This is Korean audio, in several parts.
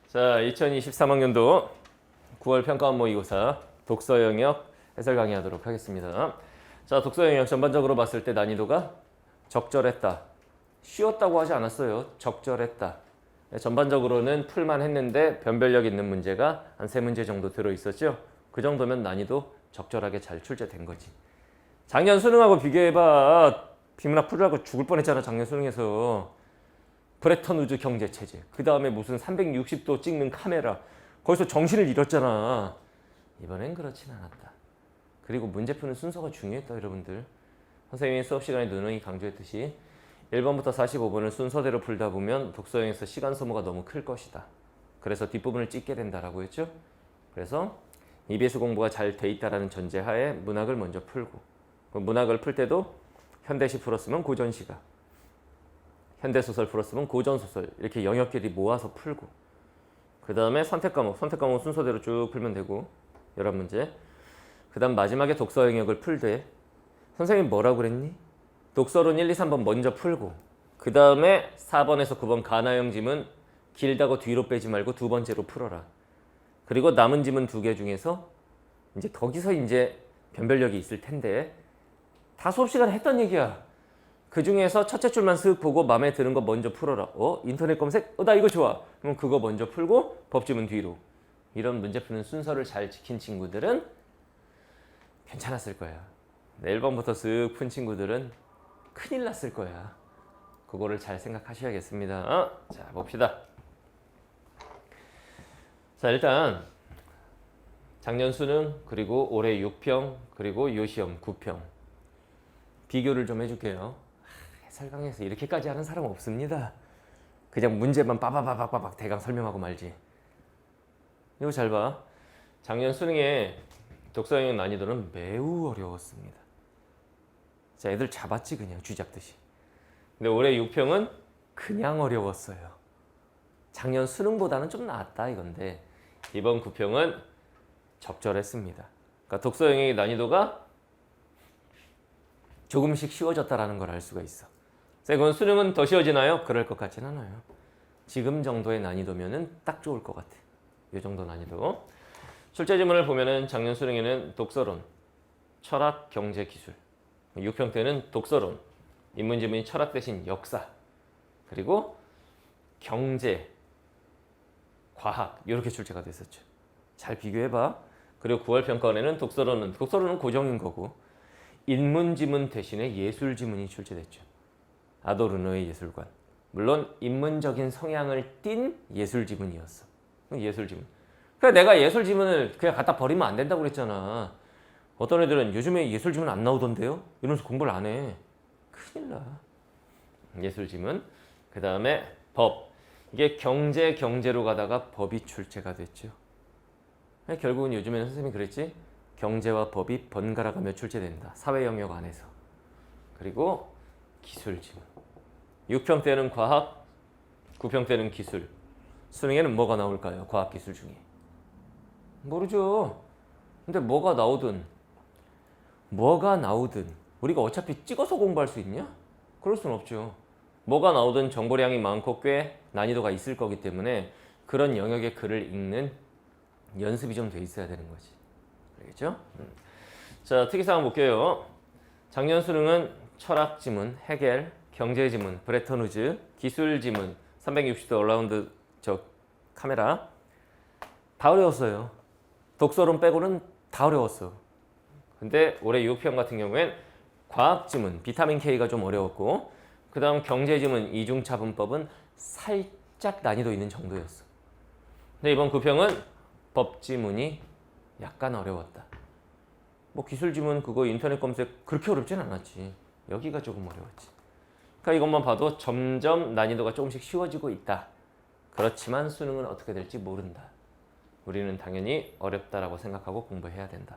자, 2023학년도 9월 평가원 모의고사 독서 영역 해설 강의하도록 하겠습니다. 자, 독서 영역 전반적으로 봤을 때 난이도가 적절했다. 쉬웠다고 하지 않았어요. 적절했다. 전반적으로는 풀만 했는데 변별력 있는 문제가 한 3문제 정도 들어있었죠. 그 정도면 난이도 적절하게 잘 출제된 거지. 작년 수능하고 비교해봐. 비문학 풀으라고 죽을 뻔했잖아. 작년 수능에서. 브레턴 우즈 경제체제. 그 다음에 무슨 360도 찍는 카메라. 거기서 정신을 잃었잖아. 이번엔 그렇진 않았다. 그리고 문제 푸는 순서가 중요했다, 여러분들. 선생님이 수업 시간에 누누이 강조했듯이 1번부터 45번을 순서대로 풀다 보면 독서형에서 시간 소모가 너무 클 것이다. 그래서 뒷부분을 찍게 된다라고 했죠. 그래서 EBS 공부가 잘 돼 있다라는 전제하에 문학을 먼저 풀고, 문학을 풀 때도 현대시 풀었으면 고전시가, 현대소설 풀었으면 고전소설, 이렇게 영역끼리 모아서 풀고, 그 다음에 선택 과목 순서대로 쭉 풀면 되고 11문제. 그 다음 마지막에 독서 영역을 풀되 선생님 뭐라고 그랬니? 독서론 1, 2, 3번 먼저 풀고 그 다음에 4번에서 9번 가나형 지문 길다고 뒤로 빼지 말고 두 번째로 풀어라. 그리고 남은 지문 2개 중에서 이제 거기서 이제 변별력이 있을 텐데 다 수업 시간에 했던 얘기야. 그 중에서 첫째 줄만 쓱 보고 마음에 드는 거 먼저 풀어라. 인터넷 검색? 나 이거 좋아. 그럼 그거 먼저 풀고 법지문 뒤로. 이런 문제 푸는 순서를 잘 지킨 친구들은 괜찮았을 거야. 1번부터 쓱 푼 친구들은 큰일 났을 거야. 그거를 잘 생각하셔야겠습니다. 자, 봅시다. 자, 일단 작년 수능 그리고 올해 6평 그리고 요시험 9평 비교를 좀 해줄게요. 해설 강의에서 이렇게까지 하는 사람 없습니다. 그냥 문제만 빠바바바박 대강 설명하고 말지. 이거 잘 봐. 작년 수능에 독서 영역 난이도는 매우 어려웠습니다. 자, 애들 잡았지 그냥 쥐잡듯이. 근데 올해 6평은 그냥 어려웠어요. 작년 수능보다는 좀 나았다 이건데 이번 9평은 적절했습니다. 그러니까 독서 영역의 난이도가 조금씩 쉬워졌다라는 걸 알 수가 있어. 그건 수능은 더 쉬워지나요? 그럴 것 같진 않아요. 지금 정도의 난이도면은 딱 좋을 것 같아. 이 정도 난이도. 출제 지문을 보면은 작년 수능에는 독서론, 철학, 경제, 기술. 6평 때는 독서론, 인문 지문이 철학 대신 역사, 그리고 경제, 과학 이렇게 출제가 됐었죠. 잘 비교해봐. 그리고 9월 평가원에는 독서론은 고정인 거고 인문 지문 대신에 예술 지문이 출제됐죠. 아도르노의 예술관. 물론 인문적인 성향을 띤 예술 지문이었어. 예술 지문. 그래 내가 예술 지문을 그냥 갖다 버리면 안 된다고 그랬잖아. 어떤 애들은 요즘에 예술 지문 안 나오던데요? 이러면서 공부를 안 해. 큰일 나. 예술 지문. 그 다음에 법. 이게 경제로 가다가 법이 출제가 됐죠. 결국은 요즘에는 선생님이 그랬지. 경제와 법이 번갈아가며 출제된다. 사회 영역 안에서. 그리고 기술 지문. 6평 때는 과학, 9평 때는 기술. 수능에는 뭐가 나올까요? 과학, 기술 중에. 모르죠. 근데 뭐가 나오든 우리가 어차피 찍어서 공부할 수 있냐? 그럴 수는 없죠. 뭐가 나오든 정보량이 많고 꽤 난이도가 있을 거기 때문에 그런 영역의 글을 읽는 연습이 좀 돼 있어야 되는 거지. 알겠죠? 자, 특이사항 볼게요. 작년 수능은 철학 지문, 헤겔, 경제 지문, 브레턴 우즈, 기술 지문, 360도 어라운드 카메라 다 어려웠어요. 독서론 빼고는 다 어려웠어. 근데 올해 6평 같은 경우엔 과학 지문, 비타민 K가 좀 어려웠고 그 다음 경제 지문, 이중차분법은 살짝 난이도 있는 정도였어. 근데 이번 9평은 법 지문이 약간 어려웠다. 뭐 기술 지문 그거 인터넷 검색 그렇게 어렵진 않았지. 여기가 조금 어려웠지. 그러니까 이것만 봐도 점점 난이도가 조금씩 쉬워지고 있다. 그렇지만 수능은 어떻게 될지 모른다. 우리는 당연히 어렵다라고 생각하고 공부해야 된다.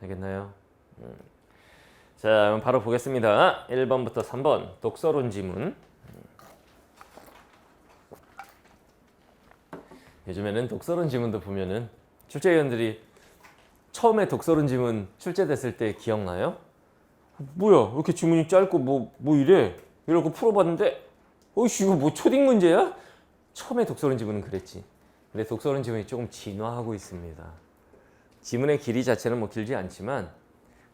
알겠나요? 자, 그럼 바로 보겠습니다. 1번부터 3번 독서론 지문. 요즘에는 독서론 지문도 보면은 출제위원들이 처음에 독서론 지문 출제됐을 때 기억나요? 뭐야 왜 이렇게 지문이 짧고 뭐 이래? 이러고 풀어봤는데 어이씨 이거 뭐 초딩 문제야? 처음에 독서론 지문은 그랬지. 근데 독서론 지문이 조금 진화하고 있습니다. 지문의 길이 자체는 뭐 길지 않지만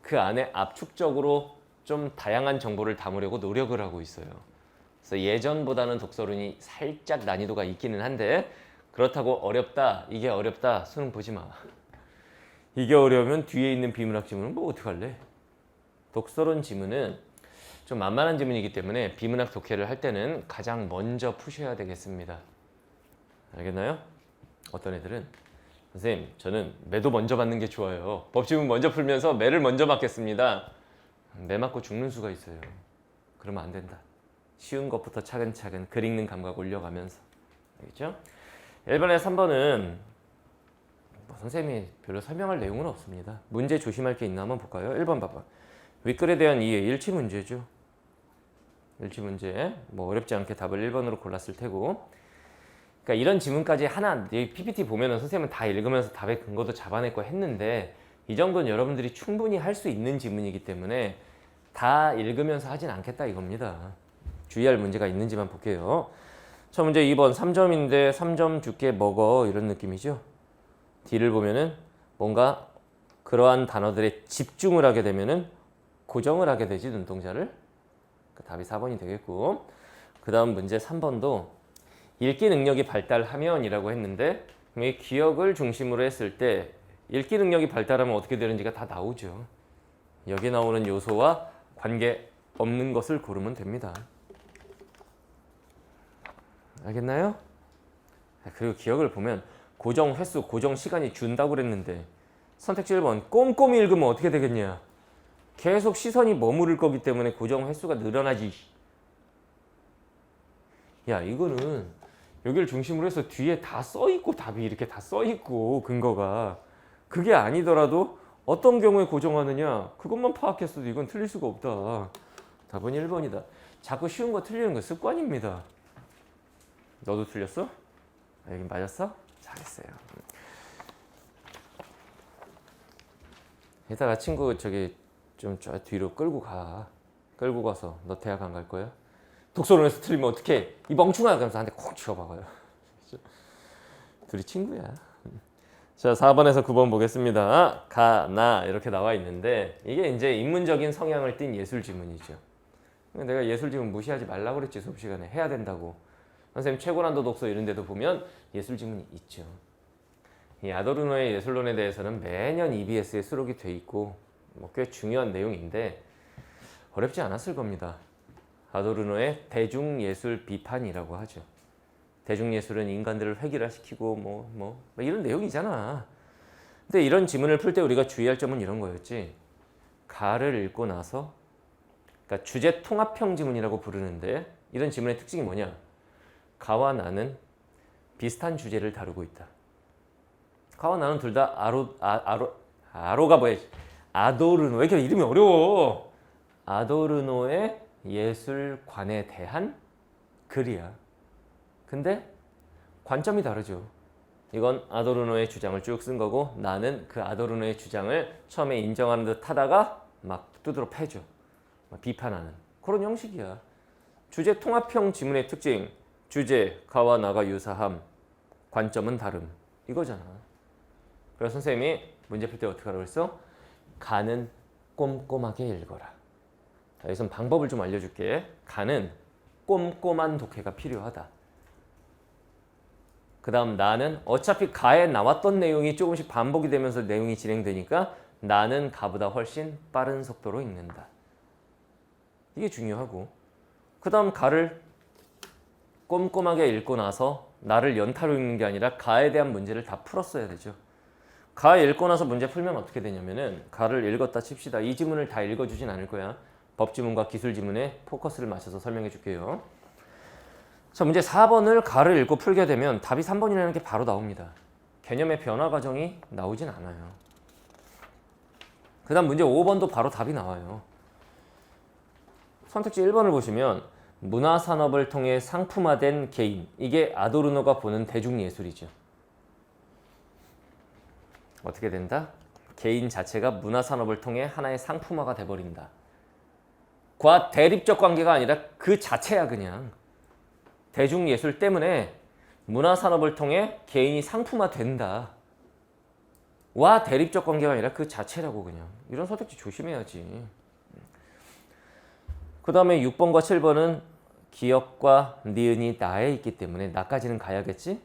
그 안에 압축적으로 좀 다양한 정보를 담으려고 노력을 하고 있어요. 그래서 예전보다는 독서론이 살짝 난이도가 있기는 한데 그렇다고 어렵다, 이게 어렵다, 수능 보지 마. 이게 어려우면 뒤에 있는 비문학 지문은 뭐 어떡할래? 독서론 지문은 좀 만만한 지문이기 때문에 비문학 독해를 할 때는 가장 먼저 푸셔야 되겠습니다. 알겠나요? 어떤 애들은 선생님 저는 매도 먼저 맞는 게 좋아요. 법지문 먼저 풀면서 매를 먼저 맞겠습니다. 매 맞고 죽는 수가 있어요. 그러면 안 된다. 쉬운 것부터 차근차근 글 읽는 감각 올려가면서. 알겠죠? 1번에 3번은 뭐 선생님이 별로 설명할 내용은 없습니다. 문제 조심할 게 있나 한번 볼까요? 1번 봐봐. 윗글에 대한 이해 일치 문제죠. 일치 문제. 뭐 어렵지 않게 답을 1번으로 골랐을 테고. 그러니까 이런 지문까지 하나 여기 PPT 보면은 선생님은 다 읽으면서 답의 근거도 잡아냈고 했는데 이 정도는 여러분들이 충분히 할 수 있는 지문이기 때문에 다 읽으면서 하진 않겠다 이겁니다. 주의할 문제가 있는지만 볼게요. 첫 문제 2번 3점인데 3점 줄게 먹어 이런 느낌이죠. D를 보면은 뭔가 그러한 단어들에 집중을 하게 되면은 고정을 하게 되지 눈동자를. 답이 4번이 되겠고 그 다음 문제 3번도 읽기 능력이 발달하면 이라고 했는데 이 기억을 중심으로 했을 때 읽기 능력이 발달하면 어떻게 되는지가 다 나오죠. 여기 나오는 요소와 관계 없는 것을 고르면 됩니다. 알겠나요? 그리고 기억을 보면 고정 횟수, 고정 시간이 준다고 그랬는데 선택지 1번 꼼꼼히 읽으면 어떻게 되겠냐. 계속 시선이 머무를 거기 때문에 고정 횟수가 늘어나지. 야 이거는 여기를 중심으로 해서 뒤에 다 써있고 답이 이렇게 다 써있고 근거가 그게 아니더라도 어떤 경우에 고정하느냐 그것만 파악했어도 이건 틀릴 수가 없다. 답은 1번이다. 자꾸 쉬운 거 틀리는 거 습관입니다. 너도 틀렸어? 여기 맞았어? 잘했어요. 이따가 친구 저기 좀 저 뒤로 끌고 가. 끌고 가서 너 대학 안 갈 거야? 독서론에서 틀리면 어떡해? 이 멍충아! 그러면서 한 대 콕 치워박아요. 둘이 친구야. 자, 4번에서 9번 보겠습니다. 가, 나 이렇게 나와 있는데 이게 이제 인문적인 성향을 띤 예술 지문이죠. 내가 예술 지문 무시하지 말라고 그랬지 수업 시간에. 해야 된다고. 선생님 최고난도 독서 이런 데도 보면 예술 지문이 있죠. 이 아도르노의 예술론에 대해서는 매년 EBS에 수록이 돼 있고 뭐 꽤 중요한 내용인데 어렵지 않았을 겁니다. 아도르노의 대중예술 비판이라고 하죠. 대중예술은 인간들을 획일화시키고 뭐 이런 내용이잖아. 근데 이런 지문을 풀 때 우리가 주의할 점은 이런 거였지. 가를 읽고 나서 그러니까 주제 통합형 지문이라고 부르는데 이런 지문의 특징이 뭐냐? 가와 나는 비슷한 주제를 다루고 있다. 가와 나는 둘 다 아로가 뭐야? 아도르노. 왜 이렇게 이름이 어려워? 아도르노의 예술관에 대한 글이야. 근데 관점이 다르죠. 이건 아도르노의 주장을 쭉 쓴 거고 나는 그 아도르노의 주장을 처음에 인정하는 듯 하다가 막 두드러 패죠. 막 비판하는 그런 형식이야. 주제 통합형 지문의 특징. 주제, 가와 나가 유사함, 관점은 다름. 이거잖아. 그래서 선생님이 문제 풀 때 어떻게 하라고 했어? 가는 꼼꼼하게 읽어라. 자, 여기서 방법을 좀 알려줄게. 가는 꼼꼼한 독해가 필요하다. 그 다음 나는 어차피 가에 나왔던 내용이 조금씩 반복이 되면서 내용이 진행되니까 나는 가보다 훨씬 빠른 속도로 읽는다. 이게 중요하고 그 다음 가를 꼼꼼하게 읽고 나서 나를 연타로 읽는 게 아니라 가에 대한 문제를 다 풀었어야 되죠. 가 읽고 나서 문제 풀면 어떻게 되냐면은 가를 읽었다 칩시다. 이 지문을 다 읽어주진 않을 거야. 법지문과 기술지문에 포커스를 맞춰서 설명해 줄게요. 자, 문제 4번을 가를 읽고 풀게 되면 답이 3번이라는 게 바로 나옵니다. 개념의 변화 과정이 나오진 않아요. 그 다음 문제 5번도 바로 답이 나와요. 선택지 1번을 보시면 문화산업을 통해 상품화된 개인. 이게 아도르노가 보는 대중예술이죠. 어떻게 된다? 개인 자체가 문화산업을 통해 하나의 상품화가 돼버린다. 과 대립적 관계가 아니라 그 자체야 그냥. 대중예술 때문에 문화산업을 통해 개인이 상품화 된다. 와 대립적 관계가 아니라 그 자체라고 그냥. 이런 선택지 조심해야지. 그 다음에 6번과 7번은 기억과 니은이 나에 있기 때문에 나까지는 가야겠지?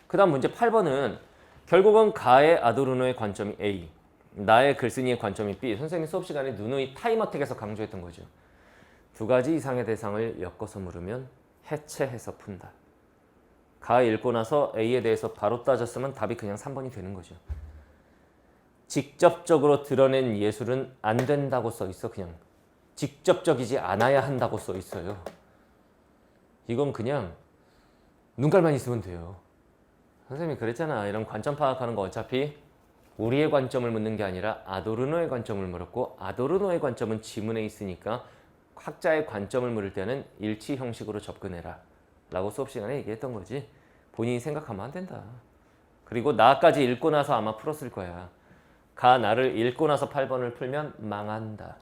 그 다음 문제 8번은 결국은 가의 아도르노의 관점이 A, 나의 글쓴이의 관점이 B. 선생님이 수업 시간에 누누이 타임어택에서 강조했던 거죠. 두 가지 이상의 대상을 엮어서 물으면 해체해서 푼다. 가 읽고 나서 A에 대해서 바로 따졌으면 답이 그냥 3번이 되는 거죠. 직접적으로 드러낸 예술은 안 된다고 써 있어. 그냥 직접적이지 않아야 한다고 써 있어요. 이건 그냥 눈깔만 있으면 돼요. 선생님이 그랬잖아. 이런 관점 파악하는 거 어차피 우리의 관점을 묻는 게 아니라 아도르노의 관점을 물었고, 아도르노의 관점은 지문에 있으니까 학자의 관점을 물을 때는 일치 형식으로 접근해라 라고 수업 시간에 얘기했던 거지. 본인이 생각하면 안 된다. 그리고 나까지 읽고 나서 아마 풀었을 거야. 가 나를 읽고 나서 8번을 풀면 망한다.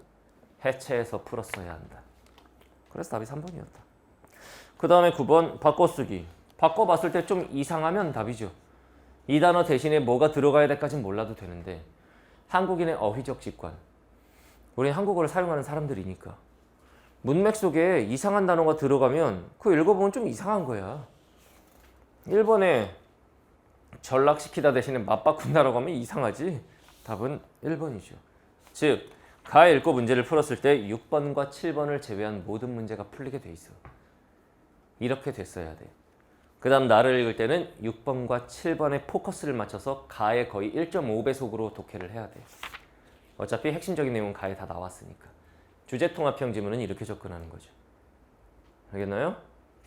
해체해서 풀었어야 한다. 그래서 답이 3번이었다. 그 다음에 9번 바꿔쓰기. 바꿔봤을 때 좀 이상하면 답이죠. 이 단어 대신에 뭐가 들어가야 될까지는 몰라도 되는데, 한국인의 어휘적 직관. 우리 한국어를 사용하는 사람들이니까 문맥 속에 이상한 단어가 들어가면 그거 읽어보면 좀 이상한 거야. 1번에 전락시키다 대신에 맞바꾼다라고 하면 이상하지. 답은 1번이죠. 즉 가 읽고 문제를 풀었을 때 6번과 7번을 제외한 모든 문제가 풀리게 돼 있어. 이렇게 됐어야 돼. 그 다음 나를 읽을 때는 6번과 7번에 포커스를 맞춰서 가의 거의 1.5배속으로 독해를 해야 돼. 어차피 핵심적인 내용은 가에 다 나왔으니까. 주제통합형 지문은 이렇게 접근하는 거죠. 알겠나요?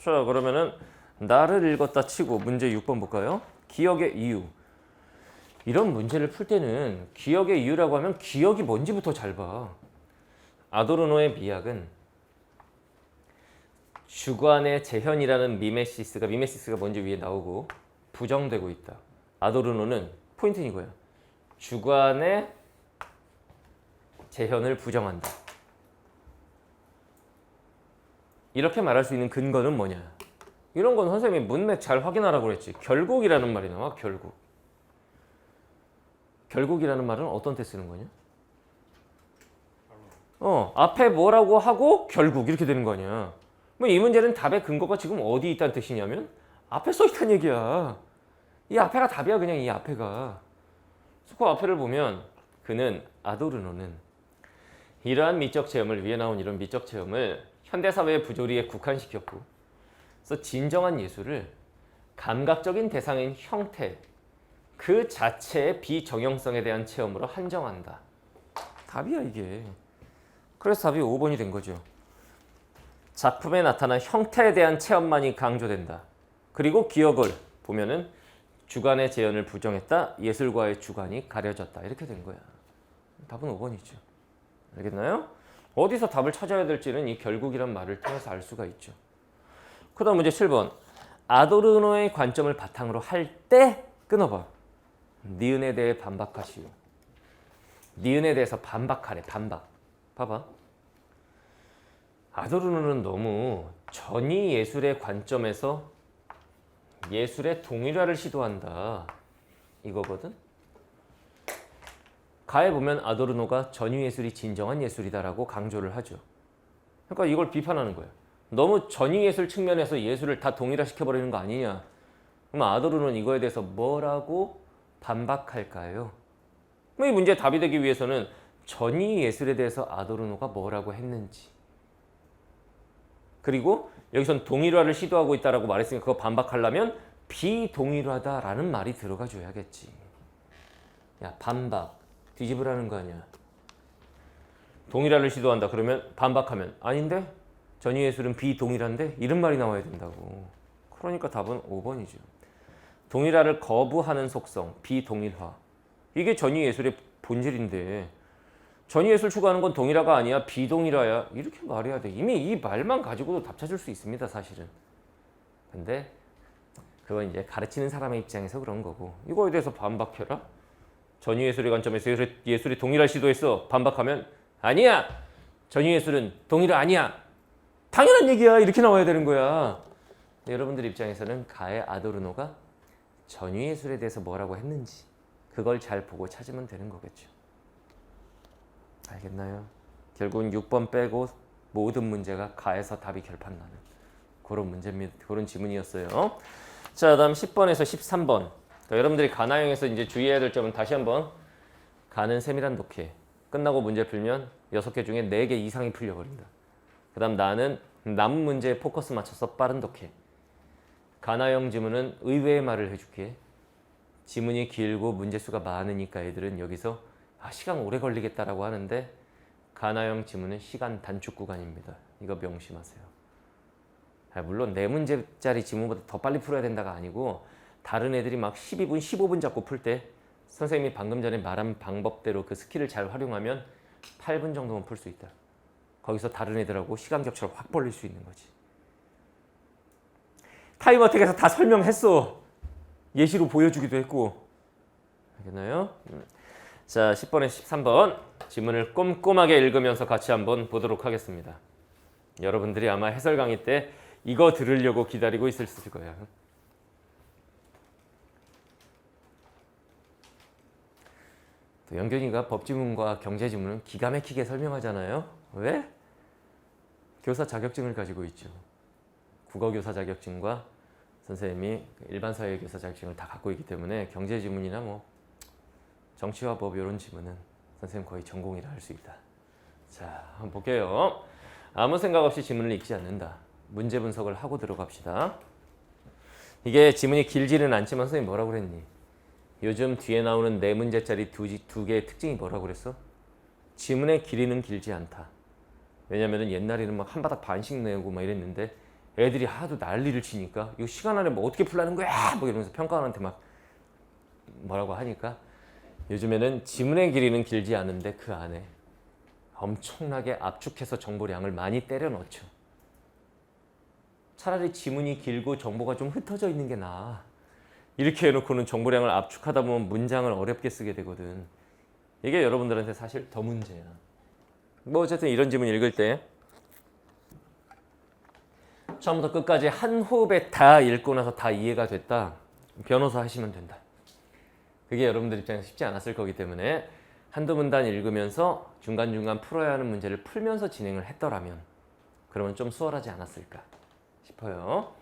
자, 그러면은 나를 읽었다 치고 문제 6번 볼까요? 기억의 이유. 이런 문제를 풀 때는 기억의 이유라고 하면 기억이 뭔지부터 잘 봐. 아도르노의 미학은 주관의 재현이라는 미메시스가 먼저 위에 나오고 부정되고 있다. 아도르노는 포인트는 이거야. 주관의 재현을 부정한다. 이렇게 말할 수 있는 근거는 뭐냐? 이런 건 선생님이 문맥 잘 확인하라고 그랬지. 결국이라는 말이 나와. 결국. 결국이라는 말은 어떤 때 쓰는 거냐? 앞에 뭐라고 하고 결국 이렇게 되는 거 아니야. 이 문제는 답의 근거가 지금 어디 있다는 뜻이냐면 앞에 써 있다는 얘기야. 이 앞에가 답이야. 그냥 이 앞에가. 그 앞에를 보면 그는 아도르노는 이러한 미적 체험을, 위에 나온 이런 미적 체험을 현대사회의 부조리에 국한시켰고, 그래서 진정한 예술을 감각적인 대상인 형태 그 자체의 비정형성에 대한 체험으로 한정한다. 답이야 이게. 그래서 답이 5번이 된 거죠. 작품에 나타난 형태에 대한 체험만이 강조된다. 그리고 기억을 보면은 주관의 재현을 부정했다. 예술과의 주관이 가려졌다. 이렇게 된 거야. 답은 5번이죠. 알겠나요? 어디서 답을 찾아야 될지는 이 결국이란 말을 통해서 알 수가 있죠. 그 다음 문제 7번. 아도르노의 관점을 바탕으로 할 때 끊어봐. 니은에 대해 반박하시오. 니은에 대해서 반박하래. 반박. 봐봐. 아도르노는 너무 전위 예술의 관점에서 예술의 동일화를 시도한다. 이거거든. 가에 보면 아도르노가 전위 예술이 진정한 예술이다라고 강조를 하죠. 그러니까 이걸 비판하는 거예요. 너무 전위 예술 측면에서 예술을 다 동일화시켜버리는 거 아니냐. 그럼 아도르노는 이거에 대해서 뭐라고 반박할까요? 이 문제의 답이 되기 위해서는 전위 예술에 대해서 아도르노가 뭐라고 했는지, 그리고 여기선 동일화를 시도하고 있다라고 말했으니까 그거 반박하려면 비동일화다라는 말이 들어가 줘야겠지. 야, 반박 뒤집으라는 거 아니야. 동일화를 시도한다 그러면 반박하면 아닌데? 전위 예술은 비동일한데? 이런 말이 나와야 된다고. 그러니까 답은 5번이죠. 동일화를 거부하는 속성, 비동일화. 이게 전위 예술의 본질인데 전위 예술 추구하는 건 동일화가 아니야, 비동일화야. 이렇게 말해야 돼. 이미 이 말만 가지고도 답 찾을 수 있습니다, 사실은. 근데 그건 이제 가르치는 사람의 입장에서 그런 거고, 이거에 대해서 반박해라? 전위 예술의 관점에서 예술이 동일화 시도했어. 반박하면 아니야. 전위 예술은 동일화 아니야. 당연한 얘기야. 이렇게 나와야 되는 거야. 여러분들 입장에서는 가의 아도르노가 전위예술에 대해서 뭐라고 했는지 그걸 잘 보고 찾으면 되는 거겠죠. 알겠나요? 결국은 6번 빼고 모든 문제가 가에서 답이 결판나는 그런 문제입니다. 그런 지문이었어요. 자, 다음 10번에서 13번. 그러니까 여러분들이 가나형에서 이제 주의해야 될 점은 다시 한번 가는 세밀한 독해. 끝나고 문제 풀면 6개 중에 4개 이상이 풀려버린다. 그 다음 나는 남은 문제에 포커스 맞춰서 빠른 독해. 가나형 지문은 의외의 말을 해줄게. 지문이 길고 문제수가 많으니까 애들은 여기서 시간 오래 걸리겠다라고 하는데 가나형 지문은 시간 단축 구간입니다. 이거 명심하세요. 물론 4문제짜리 지문보다 더 빨리 풀어야 된다가 아니고 다른 애들이 막 12분, 15분 잡고 풀 때 선생님이 방금 전에 말한 방법대로 그 스킬을 잘 활용하면 8분 정도면 풀 수 있다. 거기서 다른 애들하고 시간 격차를 확 벌릴 수 있는 거지. 타임어택에서 다 설명했어. 예시로 보여주기도 했고. 알겠나요? 자, 10번에 13번 지문을 꼼꼼하게 읽으면서 같이 한번 보도록 하겠습니다. 여러분들이 아마 해설 강의 때 이거 들으려고 기다리고 있을 거예요. 또 영균이가 법지문과 경제지문은 기가 막히게 설명하잖아요. 왜? 교사 자격증을 가지고 있죠. 국어교사 자격증과 선생님이 일반 사회교사 자격증을 다 갖고 있기 때문에 경제지문이나 뭐 정치와 법 이런 지문은 선생님 거의 전공이라 할 수 있다. 자, 한번 볼게요. 아무 생각 없이 지문을 읽지 않는다. 문제 분석을 하고 들어갑시다. 이게 지문이 길지는 않지만 선생님 뭐라고 그랬니? 요즘 뒤에 나오는 4문제짜리 두 개의 특징이 뭐라고 그랬어? 지문의 길이는 길지 않다. 왜냐면은 옛날에는 막 한 바닥 반씩 내고 막 이랬는데 애들이 하도 난리를 치니까 이거 시간 안에 뭐 어떻게 풀라는 거야? 뭐 이러면서 평가원한테 막 뭐라고 하니까 요즘에는 지문의 길이는 길지 않은데 그 안에 엄청나게 압축해서 정보량을 많이 때려 넣죠. 차라리 지문이 길고 정보가 좀 흩어져 있는 게 나아. 이렇게 해놓고는 정보량을 압축하다 보면 문장을 어렵게 쓰게 되거든. 이게 여러분들한테 사실 더 문제야. 뭐 어쨌든 이런 지문 읽을 때 처음부터 끝까지 한 호흡에 다 읽고 나서 다 이해가 됐다. 변호사 하시면 된다. 그게 여러분들 입장에서 쉽지 않았을 거기 때문에 한두 문단 읽으면서 중간중간 풀어야 하는 문제를 풀면서 진행을 했더라면 그러면 좀 수월하지 않았을까 싶어요.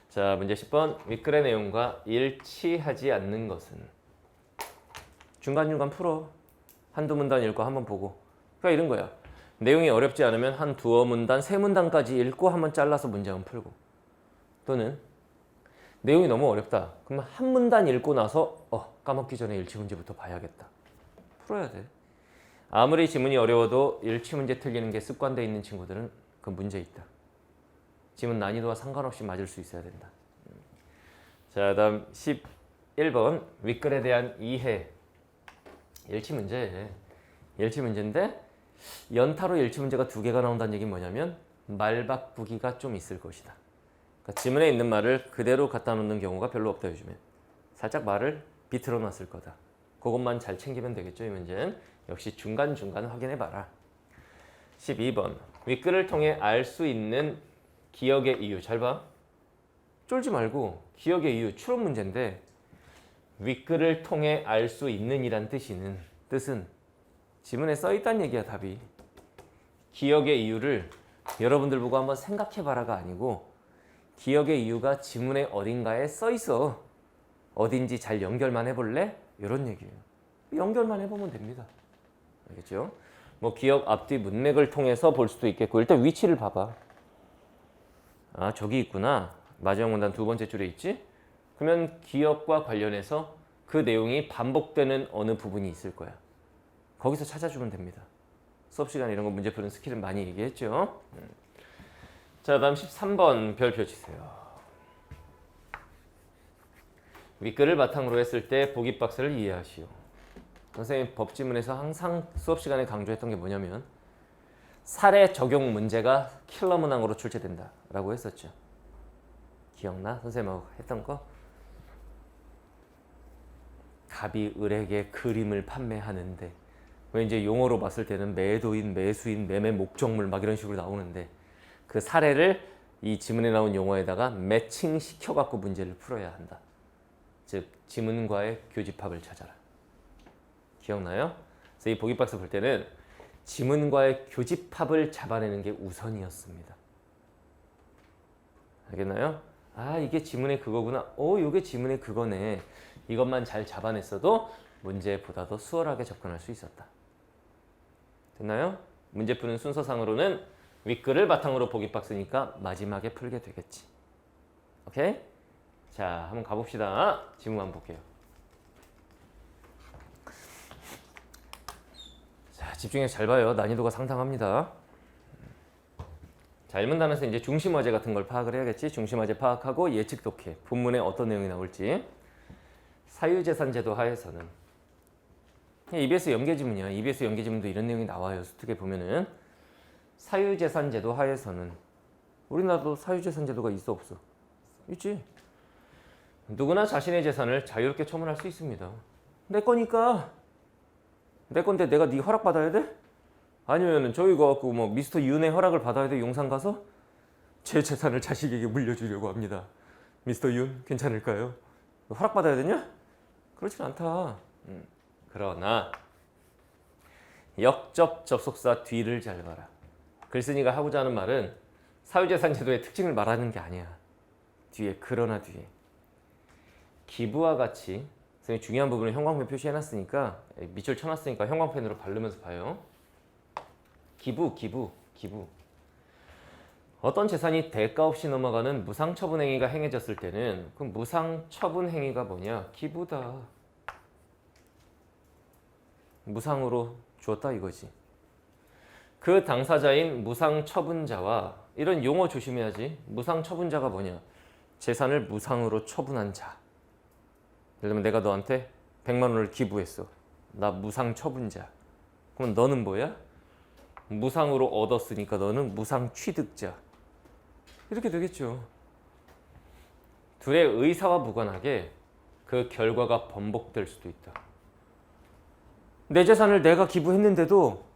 자, 문제 10번. 윗글의 내용과 일치하지 않는 것은? 중간중간 풀어. 한두 문단 읽고 한번 보고. 그러니까 이런 거야. 내용이 어렵지 않으면 한 두어 문단, 세 문단까지 읽고 한번 잘라서 문장은 풀고. 또는 내용이 너무 어렵다. 그러면 한 문단 읽고 나서 까먹기 전에 일치 문제부터 봐야겠다. 풀어야 돼. 아무리 지문이 어려워도 일치 문제 틀리는 게 습관되어 있는 친구들은 그 문제 있다. 지문 난이도와 상관없이 맞을 수 있어야 된다. 자, 다음 11번. 윗글에 대한 이해. 일치 문제. 일치 문제인데 연타로 일치 문제가 2개가 나온다는 얘기는 뭐냐면 말바꾸기가 좀 있을 것이다. 그러니까 지문에 있는 말을 그대로 갖다 놓는 경우가 별로 없다 요즘에. 살짝 말을 비틀어 놨을 거다. 그것만 잘 챙기면 되겠죠, 이 문제는. 역시 중간중간 확인해봐라. 12번. 윗글을 통해 알 수 있는 기억의 이유. 잘 봐. 쫄지 말고 기억의 이유. 추론 문제인데 윗글을 통해 알 수 있는 이란 뜻은 지문에 써있다는 얘기야, 답이. 기억의 이유를 여러분들 보고 한번 생각해봐라가 아니고 기억의 이유가 지문의 어딘가에 써있어. 어딘지 잘 연결만 해볼래? 이런 얘기예요. 연결만 해보면 됩니다. 알겠죠? 뭐 기억 앞뒤 문맥을 통해서 볼 수도 있겠고 일단 위치를 봐봐. 저기 있구나. 마지막 문단 2번째 줄에 있지? 그러면 기억과 관련해서 그 내용이 반복되는 어느 부분이 있을 거야. 거기서 찾아주면 됩니다. 수업 시간에 이런 거 문제 푸는 스킬은 많이 얘기했죠. 자, 다음 13번 별표 치세요. 윗글을 바탕으로 했을 때 보기 박스를 이해하시오. 선생님 법지문에서 항상 수업 시간에 강조했던 게 뭐냐면 사례 적용 문제가 킬러 문항으로 출제된다 라고 했었죠. 기억나? 선생님하고 했던 거? 갑이 을에게 그림을 판매하는데 왜 이제 용어로 봤을 때는 매도인, 매수인, 매매 목적물 막 이런 식으로 나오는데 그 사례를 이 지문에 나온 용어에다가 매칭시켜갖고 문제를 풀어야 한다. 즉 지문과의 교집합을 찾아라. 기억나요? 그래서 이 보기박스 볼 때는 지문과의 교집합을 잡아내는 게 우선이었습니다. 알겠나요? 아, 이게 지문의 그거구나. 이게 지문의 그거네. 이것만 잘 잡아냈어도 문제보다도 수월하게 접근할 수 있었다. 됐나요? 문제 푸는 순서상으로는 윗글을 바탕으로 보기박스니까 마지막에 풀게 되겠지. 오케이? 자, 한번 가봅시다. 지문 한번 볼게요. 자, 집중해서 잘 봐요. 난이도가 상당합니다. 자, 1문 단에서 이제 중심화제 같은 걸 파악을 해야겠지. 중심화제 파악하고 예측 독해. 본문에 어떤 내용이 나올지. 사유재산제도 하에서는 EBS 연계지문이야. EBS 연계지문도 이런 내용이 나와요. 수특에 보면은 사유재산제도 하에서는 우리나라도 사유재산제도가 있어 없어? 있지. 누구나 자신의 재산을 자유롭게 처분할 수 있습니다. 내 거니까. 내 건데 내가 네 허락 받아야 돼? 아니면은 저희 가갖고 뭐 미스터 윤의 허락을 받아야 돼. 용산 가서 제 재산을 자식에게 물려주려고 합니다. 미스터 윤 괜찮을까요? 허락 받아야 되냐? 그렇진 않다. 그러나 역접 접속사 뒤를 잘 봐라. 글쓴이가 하고자 하는 말은 사유재산제도의 특징을 말하는 게 아니야. 뒤에 그러나 뒤에 기부와 같이 선생님이 중요한 부분을 형광펜 표시해놨으니까 밑줄 쳐놨으니까 형광펜으로 바르면서 봐요. 기부. 어떤 재산이 대가 없이 넘어가는 무상처분 행위가 행해졌을 때는 그 무상처분 행위가 뭐냐? 기부다. 무상으로 주었다 이거지. 그 당사자인 무상처분자와 이런 용어 조심해야지. 무상처분자가 뭐냐? 재산을 무상으로 처분한 자. 예를 들면 내가 너한테 100만 원을 기부했어. 나 무상처분자. 그럼 너는 뭐야? 무상으로 얻었으니까 너는 무상취득자. 이렇게 되겠죠. 둘의 의사와 무관하게 그 결과가 번복될 수도 있다. 내 재산을 내가 기부했는데도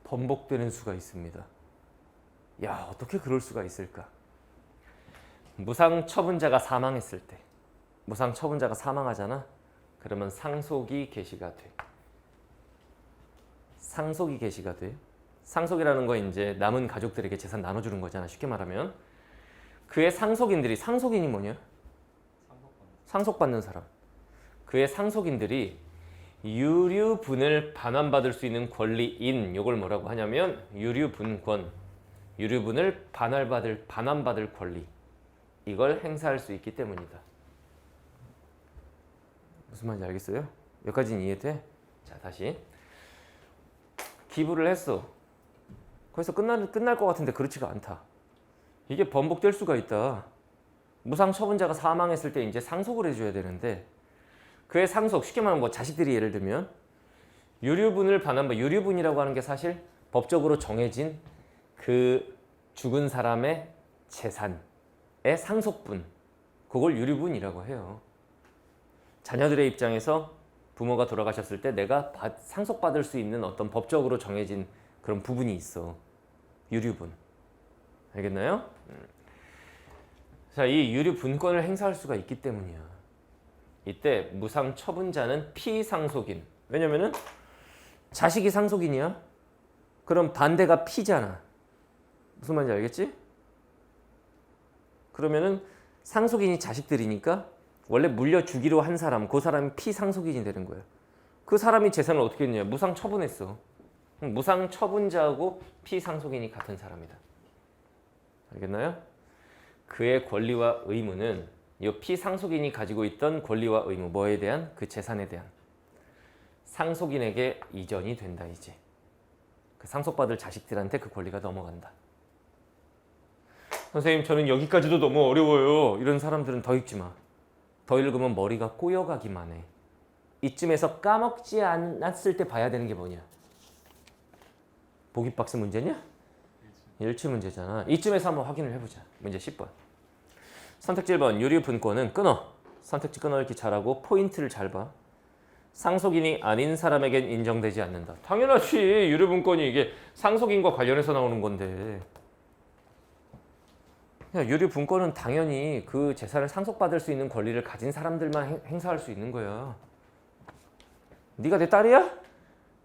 번복되는 수가 있습니다. 야, 어떻게 그럴 수가 있을까? 무상처분자가 사망했을 때, 무상처분자가 사망하잖아? 그러면 상속이 개시가 돼. 상속이 개시가 돼. 상속이라는 거 이제 남은 가족들에게 재산 나눠주는 거잖아. 쉽게 말하면. 그의 상속인들이, 상속인이 뭐냐? 상속받는 사람. 그의 상속인들이 유류분을 반환받을 수 있는 권리인, 요걸 뭐라고 하냐면 유류분권, 유류분을 반환받을 권리, 이걸 행사할 수 있기 때문이다. 무슨 말인지 알겠어요? 여기까지는 이해돼? 자, 다시 기부를 했어. 거기서 끝날 것 같은데 그렇지가 않다. 이게 번복될 수가 있다. 무상처분자가 사망했을 때 이제 상속을 해줘야 되는데 그의 상속, 쉽게 말하면 뭐 자식들이 예를 들면 유류분을 유류분이라고 하는 게 사실 법적으로 정해진 그 죽은 사람의 재산의 상속분, 그걸 유류분이라고 해요. 자녀들의 입장에서 부모가 돌아가셨을 때 내가 상속받을 수 있는 어떤 법적으로 정해진 그런 부분이 있어. 유류분. 알겠나요? 자, 이 유류분권을 행사할 수가 있기 때문이야. 이때 무상처분자는 피상속인. 왜냐면은 자식이 상속인이야. 그럼 반대가 피잖아. 무슨 말인지 알겠지? 그러면은 상속인이 자식들이니까 원래 물려주기로 한 사람, 그 사람이 피상속인이 되는 거예요. 그 사람이 재산을 어떻게 했냐? 무상처분했어. 무상처분자하고 피상속인이 같은 사람이다. 알겠나요? 그의 권리와 의무는 이 피상속인이 가지고 있던 권리와 의무, 뭐에 대한? 그 재산에 대한 상속인에게 이전이 된다. 이제 그 상속받을 자식들한테 그 권리가 넘어간다. 선생님, 저는 여기까지도 너무 어려워요. 이런 사람들은 더 읽지 마. 더 읽으면 머리가 꼬여가기만 해. 이쯤에서 까먹지 않았을 때 봐야 되는 게 뭐냐? 보기박스 문제냐? 일치 문제잖아. 이쯤에서 한번 확인을 해보자. 문제 10번. 선택지 1번. 유류분권은 끊어. 선택지 끊어읽기 잘하고 포인트를 잘 봐. 상속인이 아닌 사람에겐 인정되지 않는다. 당연하지. 유류분권이 이게 상속인과 관련해서 나오는 건데. 야, 유류분권은 당연히 그 재산을 상속받을 수 있는 권리를 가진 사람들만 행사할 수 있는 거야. 네가 내 딸이야?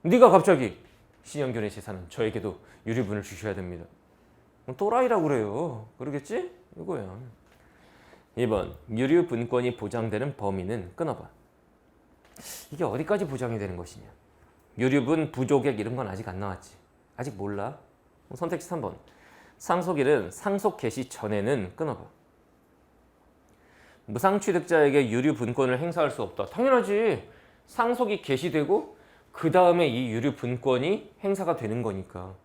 네가 갑자기 신영균의 재산은 저에게도 유류분을 주셔야 됩니다. 또라이라고 그래요. 그러겠지? 이거야. 2번 유류분권이 보장되는 범위는 끊어봐. 이게 어디까지 보장이 되는 것이냐. 유류분, 부족액 이런 건 아직 안 나왔지. 아직 몰라. 선택지 3번. 상속일은 상속 개시 전에는 끊어봐. 무상취득자에게 유류분권을 행사할 수 없다. 당연하지. 상속이 개시되고 그 다음에 이 유류분권이 행사가 되는 거니까.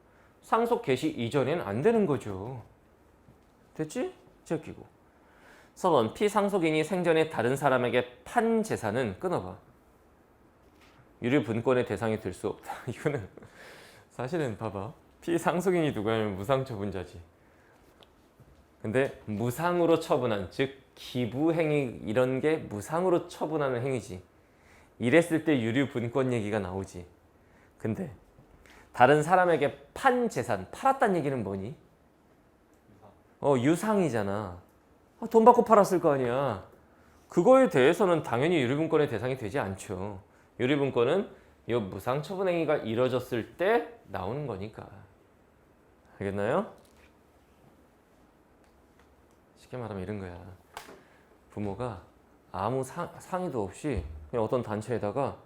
상속 개시 이전엔 안 되는 거죠. 됐지? 제끼고. 4번 피상속인이 생전에 다른 사람에게 판 재산은 끊어봐. 유류분권의 대상이 될 수 없다. 이거는 사실은 봐봐. 피상속인이 누구냐면 무상처분자지. 근데 무상으로 처분한, 즉 기부행위 이런 게 무상으로 처분하는 행위지. 이랬을 때 유류분권 얘기가 나오지. 근데 다른 사람에게 판 재산, 팔았다는 얘기는 뭐니? 유상이잖아. 돈 받고 팔았을 거 아니야. 그거에 대해서는 당연히 유류분권의 대상이 되지 않죠. 유류분권은 이 무상처분행위가 이뤄졌을 때 나오는 거니까. 알겠나요? 쉽게 말하면 이런 거야. 부모가 아무 상의도 없이 그냥 어떤 단체에다가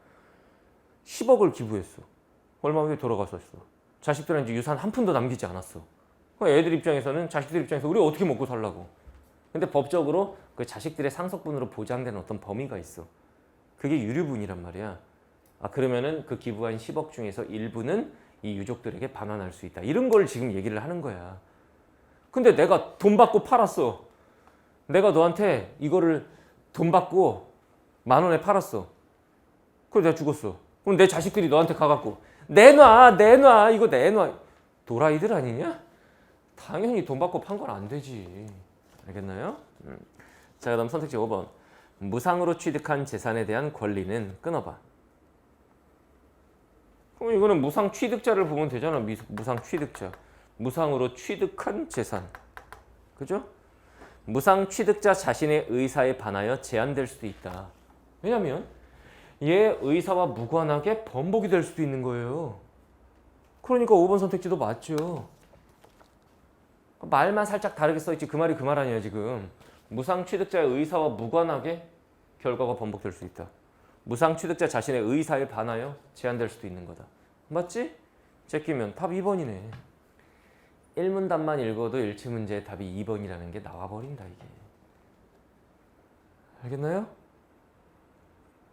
10억을 기부했어. 얼마 후에 돌아갔었어. 자식들은 이제 유산 한 푼도 남기지 않았어. 애들 입장에서는, 자식들 입장에서 우리 어떻게 먹고 살라고. 근데 법적으로 그 자식들의 상속분으로 보장되는 어떤 범위가 있어. 그게 유류분이란 말이야. 그러면은 그 기부한 10억 중에서 일부는 이 유족들에게 반환할 수 있다. 이런 걸 지금 얘기를 하는 거야. 근데 내가 돈 받고 팔았어. 내가 너한테 이거를 돈 받고 10,000원에 팔았어. 그래 내가 죽었어. 그럼 내 자식들이 너한테 가갖고 내놔 이거 내놔. 도라이들 아니냐? 당연히 돈 받고 판 건 안 되지. 알겠나요? 자, 그다음 선택지 5번. 무상으로 취득한 재산에 대한 권리는 끊어봐. 그럼 이거는 무상 취득자를 보면 되잖아. 무상 취득자. 무상으로 취득한 재산. 그죠? 무상 취득자 자신의 의사에 반하여 제한될 수도 있다. 왜냐면 얘 의사와 무관하게 번복이 될 수도 있는 거예요. 그러니까 5번 선택지도 맞죠. 말만 살짝 다르게 써있지 그 말이 그 말 아니야 지금. 무상 취득자의 의사와 무관하게 결과가 번복될 수 있다. 무상 취득자 자신의 의사에 반하여 제한될 수도 있는 거다. 맞지? 제끼면 답 2번이네. 1문답만 읽어도 일치문제의 답이 2번이라는 게 나와버린다 이게. 알겠나요?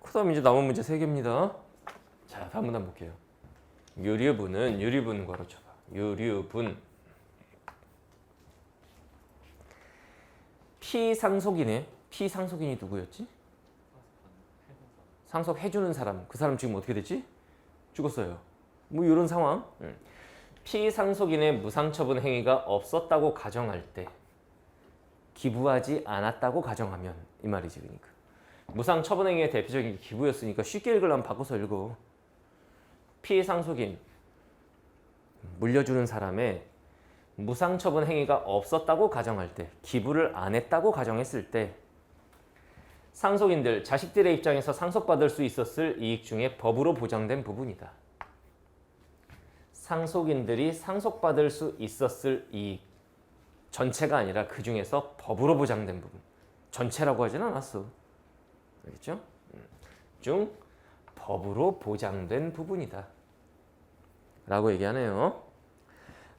그 다음 이제 남은 문제 3개입니다. 자, 다음 문단 볼게요. 유류분은 유류분과로 쳐봐. 유류분. 피상속인의 피상속인이 누구였지? 상속해주는 사람. 그 사람 지금 어떻게 됐지? 죽었어요. 뭐 이런 상황. 피상속인의 무상처분 행위가 없었다고 가정할 때 기부하지 않았다고 가정하면 이 말이지. 그러니까 무상처분 행위의 대표적인 기부였으니까 쉽게 읽으려면 바꿔서 읽어. 피상속인 물려주는 사람의 무상처분 행위가 없었다고 가정할 때, 기부를 안 했다고 가정했을 때 상속인들, 자식들의 입장에서 상속받을 수 있었을 이익 중에 법으로 보장된 부분이다. 상속인들이 상속받을 수 있었을 이익 전체가 아니라 그 중에서 법으로 보장된 부분. 전체라고 하진 않았어. 알겠죠? 중 법으로 보장된 부분이다. 라고 얘기하네요.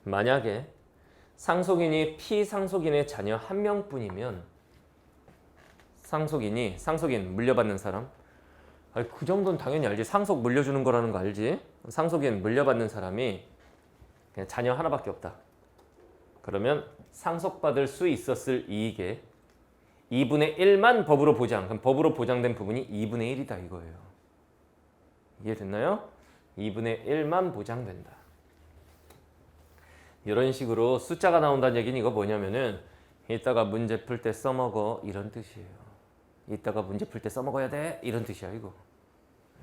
만약에 상속인이 피상속인의 자녀 한 명뿐이면 상속인 물려받는 사람, 그 정도는 당연히 알지. 상속 물려주는 거라는 거 알지. 상속인 물려받는 사람이 그냥 자녀 하나밖에 없다. 그러면 상속받을 수 있었을 이익의 2분의 1만 법으로 보장. 그럼 법으로 보장된 부분이 2분의 1이다 이거예요. 이해됐나요? 2분의 1만 보장된다. 이런 식으로 숫자가 나온다는 얘기는 이거 뭐냐면은 이따가 문제 풀 때 써먹어 이런 뜻이에요. 이따가 문제 풀 때 써먹어야 돼 이런 뜻이야 이거.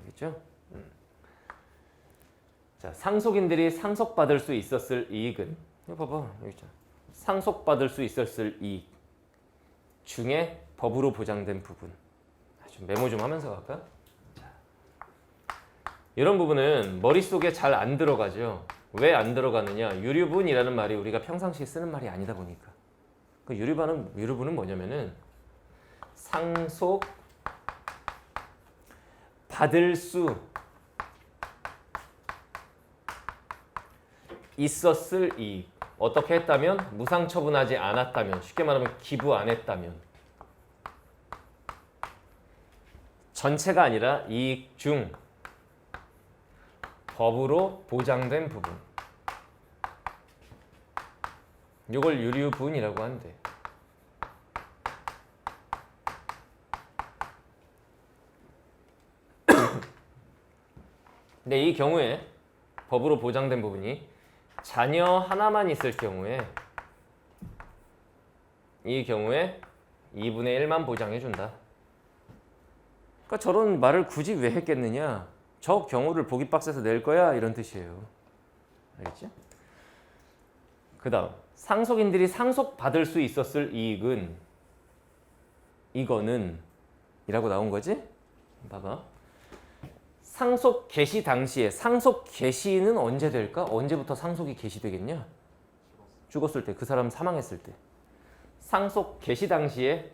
알겠죠? 자, 상속인들이 상속받을 수 있었을 이익은 이거 봐봐 여기 있잖아. 상속받을 수 있었을 이익 중에 법으로 보장된 부분. 좀 메모 좀 하면서 갈까? 이런 부분은 머릿속에 잘 안 들어가죠. 왜 안 들어가느냐? 유류분이라는 말이 우리가 평상시에 쓰는 말이 아니다 보니까. 그 유류분은 뭐냐면은 상속 받을 수 있었을 이익. 어떻게 했다면? 무상 처분하지 않았다면. 쉽게 말하면 기부 안 했다면. 전체가 아니라 이익 중 법으로 보장된 부분. 이걸 유류분이라고 한대. 근데 이 경우에 법으로 보장된 부분이 자녀 하나만 있을 경우에 이 경우에 2분의 1만 보장해준다. 그러니까 저런 말을 굳이 왜 했겠느냐? 저 경우를 보기 박스에서 낼 거야 이런 뜻이에요. 알겠지? 그 다음 상속인들이 상속받을 수 있었을 이익은 이거는 이라고 나온 거지? 봐봐. 상속 개시 당시에 상속 개시는 언제 될까? 언제부터 상속이 개시되겠냐? 죽었을 때, 그 사람 사망했을 때. 상속 개시 당시에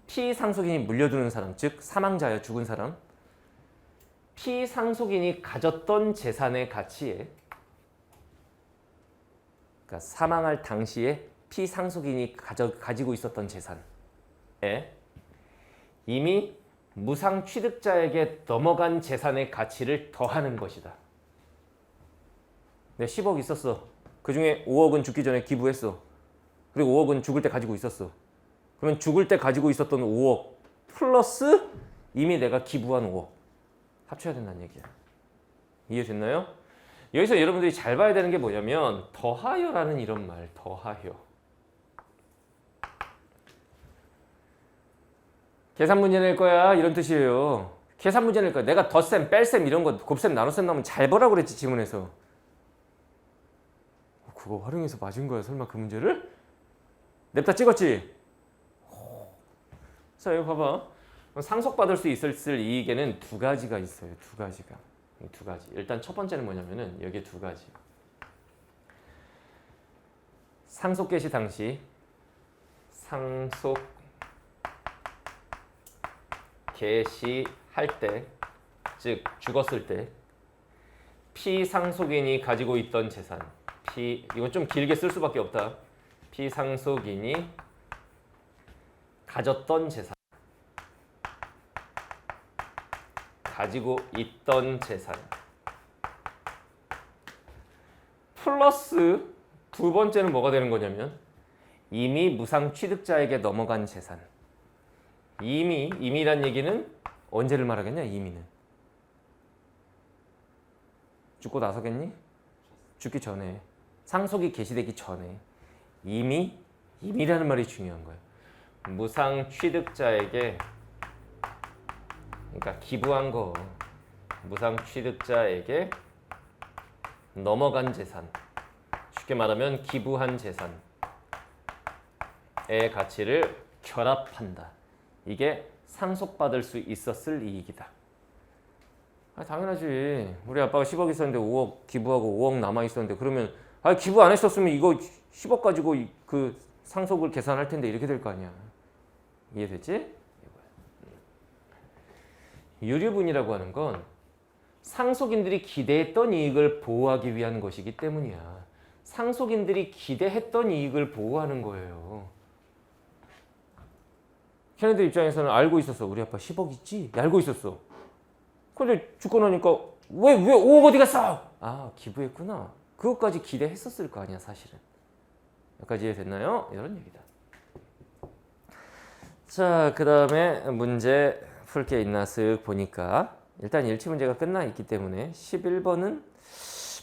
피상속인이 물려주는 사람, 즉 사망자야, 죽은 사람. 피상속인이 가졌던 재산의 가치에, 그러니까 사망할 당시에 피상속인이 가지고 있었던 재산에 이미 무상 취득자에게 넘어간 재산의 가치를 더하는 것이다. 내가 10억 있었어. 그 중에 5억은 죽기 전에 기부했어. 그리고 5억은 죽을 때 가지고 있었어. 그러면 죽을 때 가지고 있었던 5억 플러스 이미 내가 기부한 5억 합쳐야 된다는 얘기야. 이해됐나요? 여기서 여러분들이 잘 봐야 되는 게 뭐냐면 더하여라는 이런 말, 더하여. 계산 문제 낼 거야 이런 뜻이에요. 계산 문제 낼 거야. 내가 덧셈, 뺄셈 이런 거 곱셈, 나눗셈 나오면 잘 보라고 그랬지 지문에서. 그거 활용해서 맞은 거야 설마 그 문제를? 냅다 찍었지? 자 이거 봐봐. 상속받을 수 있을 이익에는 두 가지가 있어요. 두 가지가. 두 가지. 일단 첫 번째는 뭐냐면은 여기 두 가지. 상속 개시 당시 상속 개시할 때, 즉 죽었을 때 피상속인이 가지고 있던 재산, 이건 좀 길게 쓸 수밖에 없다. 피상속인이 가졌던 재산, 가지고 있던 재산 플러스 두 번째는 뭐가 되는 거냐면 이미 무상 취득자에게 넘어간 재산. 이미란 얘기는 언제를 말하겠냐? 이미는 죽고 나서겠니? 죽기 전에, 상속이 개시되기 전에 이미라는 말이 중요한 거예요. 무상 취득자에게, 그러니까 기부한 거, 무상 취득자에게 넘어간 재산, 쉽게 말하면 기부한 재산의 가치를 결합한다. 이게 상속받을 수 있었을 이익이다. 당연하지. 우리 아빠가 10억 있었는데 5억 기부하고 5억 남아있었는데 그러면 기부 안 했었으면 이거 10억 가지고 그 상속을 계산할 텐데 이렇게 될 거 아니야. 이해됐지? 유류분이라고 하는 건 상속인들이 기대했던 이익을 보호하기 위한 것이기 때문이야. 상속인들이 기대했던 이익을 보호하는 거예요. 걔네들 입장에서는 알고 있었어. 우리 아빠 10억 있지? 알고 있었어. 근데 죽고 나니까 왜 5억 어디 갔어? 아, 기부했구나. 그것까지 기대했었을 거 아니야, 사실은. 여기까지 이해됐나요? 이런 얘기다. 자, 그 다음에 문제 풀 게 있나 쓱 보니까 일단 일치 문제가 끝나 있기 때문에 11번은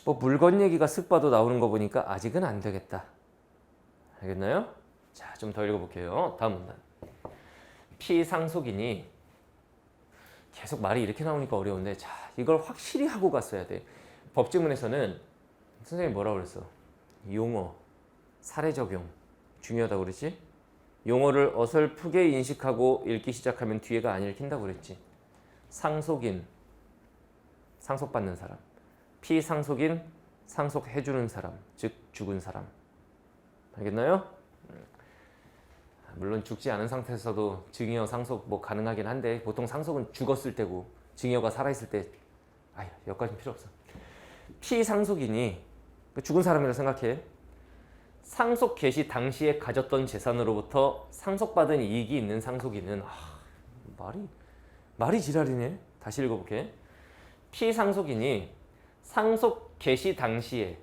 뭐 물건 얘기가 쓱 봐도 나오는 거 보니까 아직은 안 되겠다. 알겠나요? 자, 좀 더 읽어볼게요. 다음 문단. 피상속인이 계속 말이 이렇게 나오니까 어려운데, 자, 이걸 확실히 하고 갔어야 돼. 법지문에서는 선생님이 뭐라고 그랬어? 용어, 사례 적용, 중요하다고 그랬지? 용어를 어설프게 인식하고 읽기 시작하면 뒤에가 안 읽힌다고 그랬지. 상속인, 상속받는 사람. 피상속인, 상속해주는 사람, 즉 죽은 사람. 알겠나요? 물론 죽지 않은 상태에서도 증여 상속 뭐 가능하긴 한데 보통 상속은 죽었을 때고 증여가 살아있을 때 여기까지는 필요 없어. 피상속인이 죽은 사람이라고 생각해. 상속 개시 당시에 가졌던 재산으로부터 상속받은 이익이 있는 상속인은 말이 지랄이네. 다시 읽어볼게. 피상속인이 상속 개시 당시에,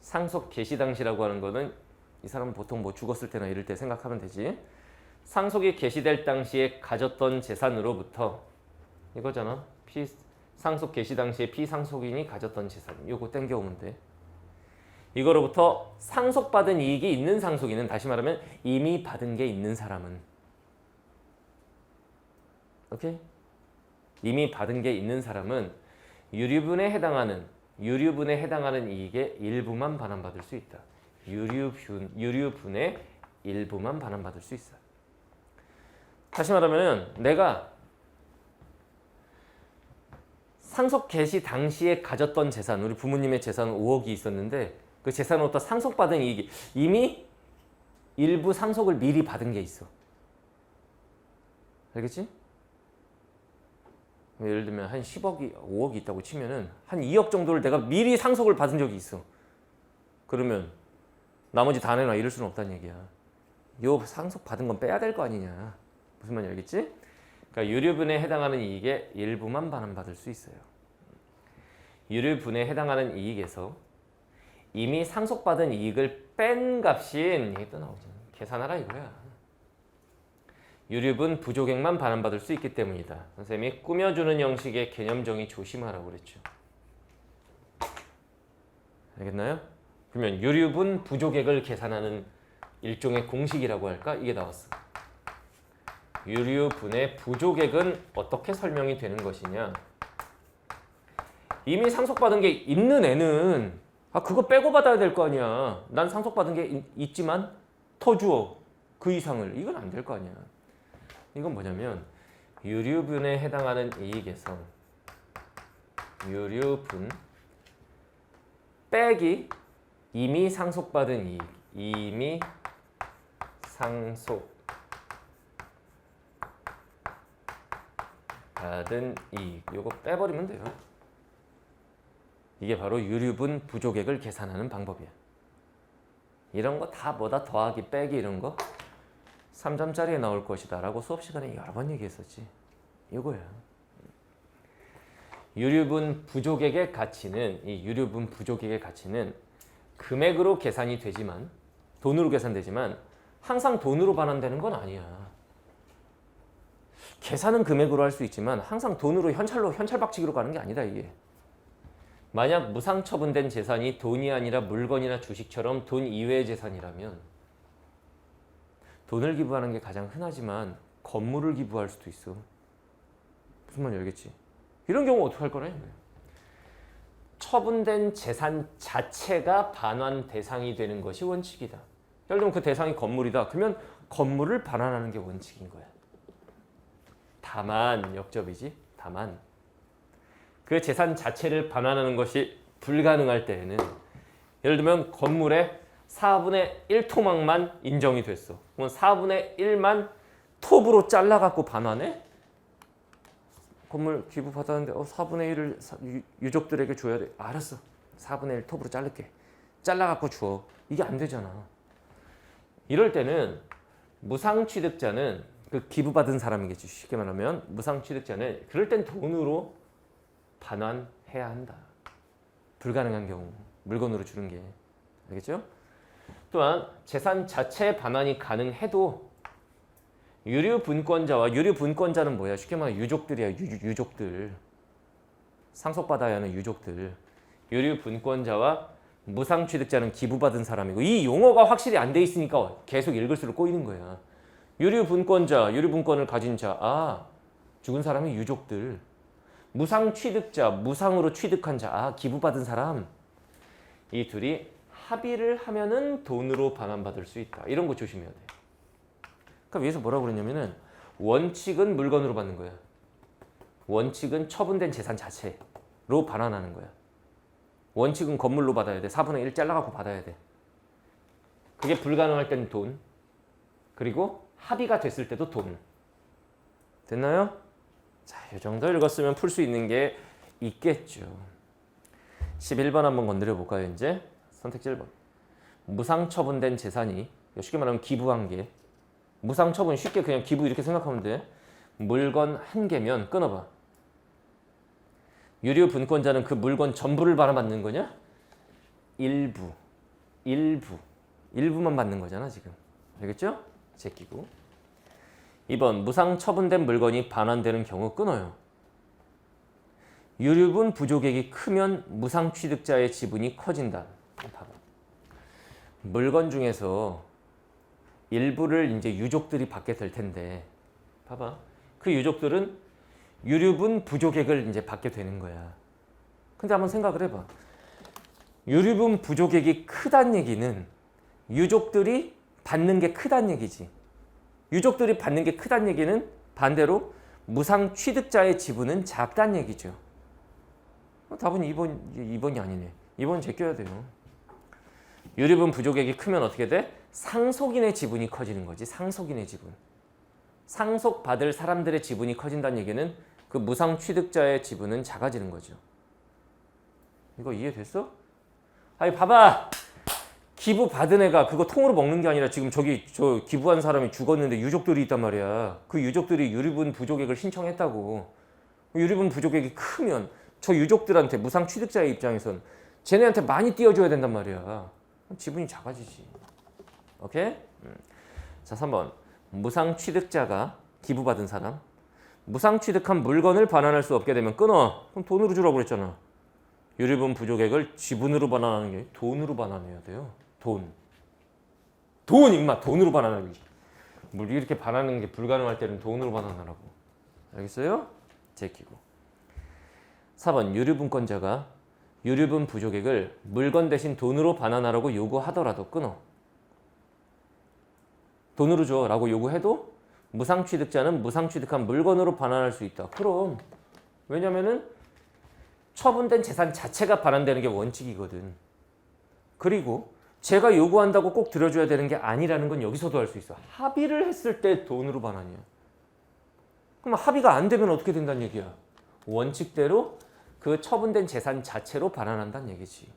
상속 개시 당시라고 하는 거는 이 사람은 보통 뭐 죽었을 때나 이럴 때 생각하면 되지. 상속이 개시될 당시에 가졌던 재산으로부터 이거잖아. 상속 개시 당시에 피상속인이 가졌던 재산. 요거 땡겨오면 돼. 이거로부터 상속받은 이익이 있는 상속인은, 다시 말하면 이미 받은 게 있는 사람은, 오케이? 이미 받은 게 있는 사람은 유류분에 해당하는 이익의 일부만 반환받을 수 있다. 유류분의 일부만 반환받을 수 있어. 다시 말하면 내가 상속 개시 당시에 가졌던 재산, 우리 부모님의 재산은 5억이 있었는데 그 재산으로부터 상속받은 이익이 이미 일부 상속을 미리 받은 게 있어. 알겠지? 예를 들면 한 10억이, 5억이 있다고 치면은 한 2억 정도를 내가 미리 상속을 받은 적이 있어. 그러면 나머지 다 내놔 이럴 수는 없다는 얘기야. 요 상속 받은 건 빼야 될 거 아니냐. 무슨 말인지 알겠지? 그러니까 유류분에 해당하는 이익의 일부만 반환받을 수 있어요. 유류분에 해당하는 이익에서 이미 상속받은 이익을 뺀 값인, 이게 또 나오잖아. 계산하라 이거야. 유류분 부족액만 반환받을 수 있기 때문이다. 선생님이 꾸며주는 형식의 개념 정의 조심하라고 그랬죠. 알겠나요? 그러면 유류분 부족액을 계산하는 일종의 공식이라고 할까? 이게 나왔어. 유류분의 부족액은 어떻게 설명이 되는 것이냐? 이미 상속받은 게 있는 애는 그거 빼고 받아야 될 거 아니야. 난 상속받은 게 있지만 더 주어. 그 이상을. 이건 안 될 거 아니야. 이건 뭐냐면 유류분에 해당하는 이익에서 유류분 빼기 이미 상속받은 이익. 이미 상속받은 이익. 요거 빼버리면 돼요. 이게 바로 유류분 부족액을 계산하는 방법이야. 이런 거 다 뭐다 더하기 빼기 이런 거 3점짜리에 나올 것이다 라고 수업 시간에 여러 번 얘기했었지. 이거야. 유류분 부족액의 가치는, 이 유류분 부족액의 가치는 금액으로 계산이 되지만, 돈으로 계산되지만 항상 돈으로 반환되는 건 아니야. 계산은 금액으로 할 수 있지만 항상 돈으로 현찰박치기로 가는 게 아니다 이게. 만약 무상처분된 재산이 돈이 아니라 물건이나 주식처럼 돈 이외의 재산이라면 돈을 기부하는 게 가장 흔하지만 건물을 기부할 수도 있어. 무슨 말인지 알겠지? 이런 경우 어떻게 할 거냐? 처분된 재산 자체가 반환 대상이 되는 것이 원칙이다. 예를 들면 그 대상이 건물이다. 그러면 건물을 반환하는 게 원칙인 거야. 다만 역접이지. 다만 그 재산 자체를 반환하는 것이 불가능할 때에는, 예를 들면 건물의 4분의 1토막만 인정이 됐어. 그럼 4분의 1만 톱으로 잘라갖고 반환해? 건물 기부 받았는데 4분의 1을 유족들에게 줘야 돼. 알았어. 4분의 1 톱으로 자를게. 잘라갖고 줘. 이게 안 되잖아. 이럴 때는 무상취득자는 그 기부받은 사람이겠지. 쉽게 말하면 무상취득자는 그럴 땐 돈으로 반환해야 한다. 불가능한 경우 물건으로 주는 게. 알겠죠? 또한 재산 자체 반환이 가능해도 유류분권자는 뭐야? 쉽게 말하면 유족들이야. 유족들. 상속받아야 하는 유족들. 유류분권자와 무상취득자는 기부받은 사람이고, 이 용어가 확실히 안 돼 있으니까 계속 읽을수록 꼬이는 거야. 유류분권자, 유류분권을 가진 자, 죽은 사람이 유족들. 무상취득자, 무상으로 취득한 자, 기부받은 사람. 이 둘이 합의를 하면은 돈으로 반환받을 수 있다. 이런 거 조심해야 돼. 그러니까 위에서 뭐라고 그랬냐면은 원칙은 물건으로 받는 거야. 원칙은 처분된 재산 자체로 반환하는 거야. 원칙은 건물로 받아야 돼. 4분의 1 잘라갖고 받아야 돼. 그게 불가능할 때는 돈. 그리고 합의가 됐을 때도 돈. 됐나요? 자, 이 정도 읽었으면 풀 수 있는 게 있겠죠. 11번 한번 건드려 볼까요, 이제? 선택지 1번. 무상 처분된 재산이, 쉽게 말하면 기부한 게, 무상 처분 쉽게 그냥 기부 이렇게 생각하면 돼. 물건 한 개면 끊어봐. 유료 분권자는 그 물건 전부를 반환받는 거냐? 일부만 받는 거잖아, 지금. 알겠죠? 제끼고. 2번, 무상 처분된 물건이 반환되는 경우 끊어요. 유류분 부족액이 크면 무상 취득자의 지분이 커진다. 봐봐. 물건 중에서 일부를 이제 유족들이 받게 될 텐데, 봐봐. 그 유족들은 유류분 부족액을 이제 받게 되는 거야. 근데 한번 생각을 해봐. 유류분 부족액이 크다는 얘기는 유족들이 받는 게 크다는 얘기지. 유족들이 받는 게 크다는 얘기는 반대로 무상 취득자의 지분은 작다는 얘기죠. 답은 2번이 아니네. 2번 제껴야 돼요. 유류분 부족액이 크면 어떻게 돼? 상속인의 지분이 커지는 거지. 상속인의 지분. 상속받을 사람들의 지분이 커진다는 얘기는 그 무상 취득자의 지분은 작아지는 거죠. 이거 이해됐어? 아니 봐봐. 기부 받은 애가 그거 통으로 먹는 게 아니라 지금 저 기부한 사람이 죽었는데 유족들이 있단 말이야. 그 유족들이 유류분 부족액을 신청했다고. 유류분 부족액이 크면 저 유족들한테 무상 취득자의 입장에선 쟤네한테 많이 띄워줘야 된단 말이야. 지분이 작아지지. 오케이? 자, 3번. 무상 취득자가 기부받은 사람. 무상 취득한 물건을 반환할 수 없게 되면 끊어. 그럼 돈으로 주라고 그랬잖아. 유류분 부족액을 지분으로 반환하는 게 돈으로 반환해야 돼요. 돈 임마 돈으로 반환하기. 뭘 이렇게 반환하는 게 불가능할 때는 돈으로 반환하라고. 알겠어요? 제끼고. 4번 유류분권자가 유류분 부족액을 물건 대신 돈으로 반환하라고 요구하더라도 끊어. 돈으로 줘 라고 요구해도 무상 취득자는 무상 취득한 물건으로 반환할 수 있다. 그럼 왜냐면은 처분된 재산 자체가 반환되는 게 원칙이거든. 그리고 제가 요구한다고 꼭 들어줘야 되는 게 아니라는 건 여기서도 알 수 있어. 합의를 했을 때 돈으로 반환이야. 그럼 합의가 안 되면 어떻게 된다는 얘기야? 원칙대로 그 처분된 재산 자체로 반환한다는 얘기지.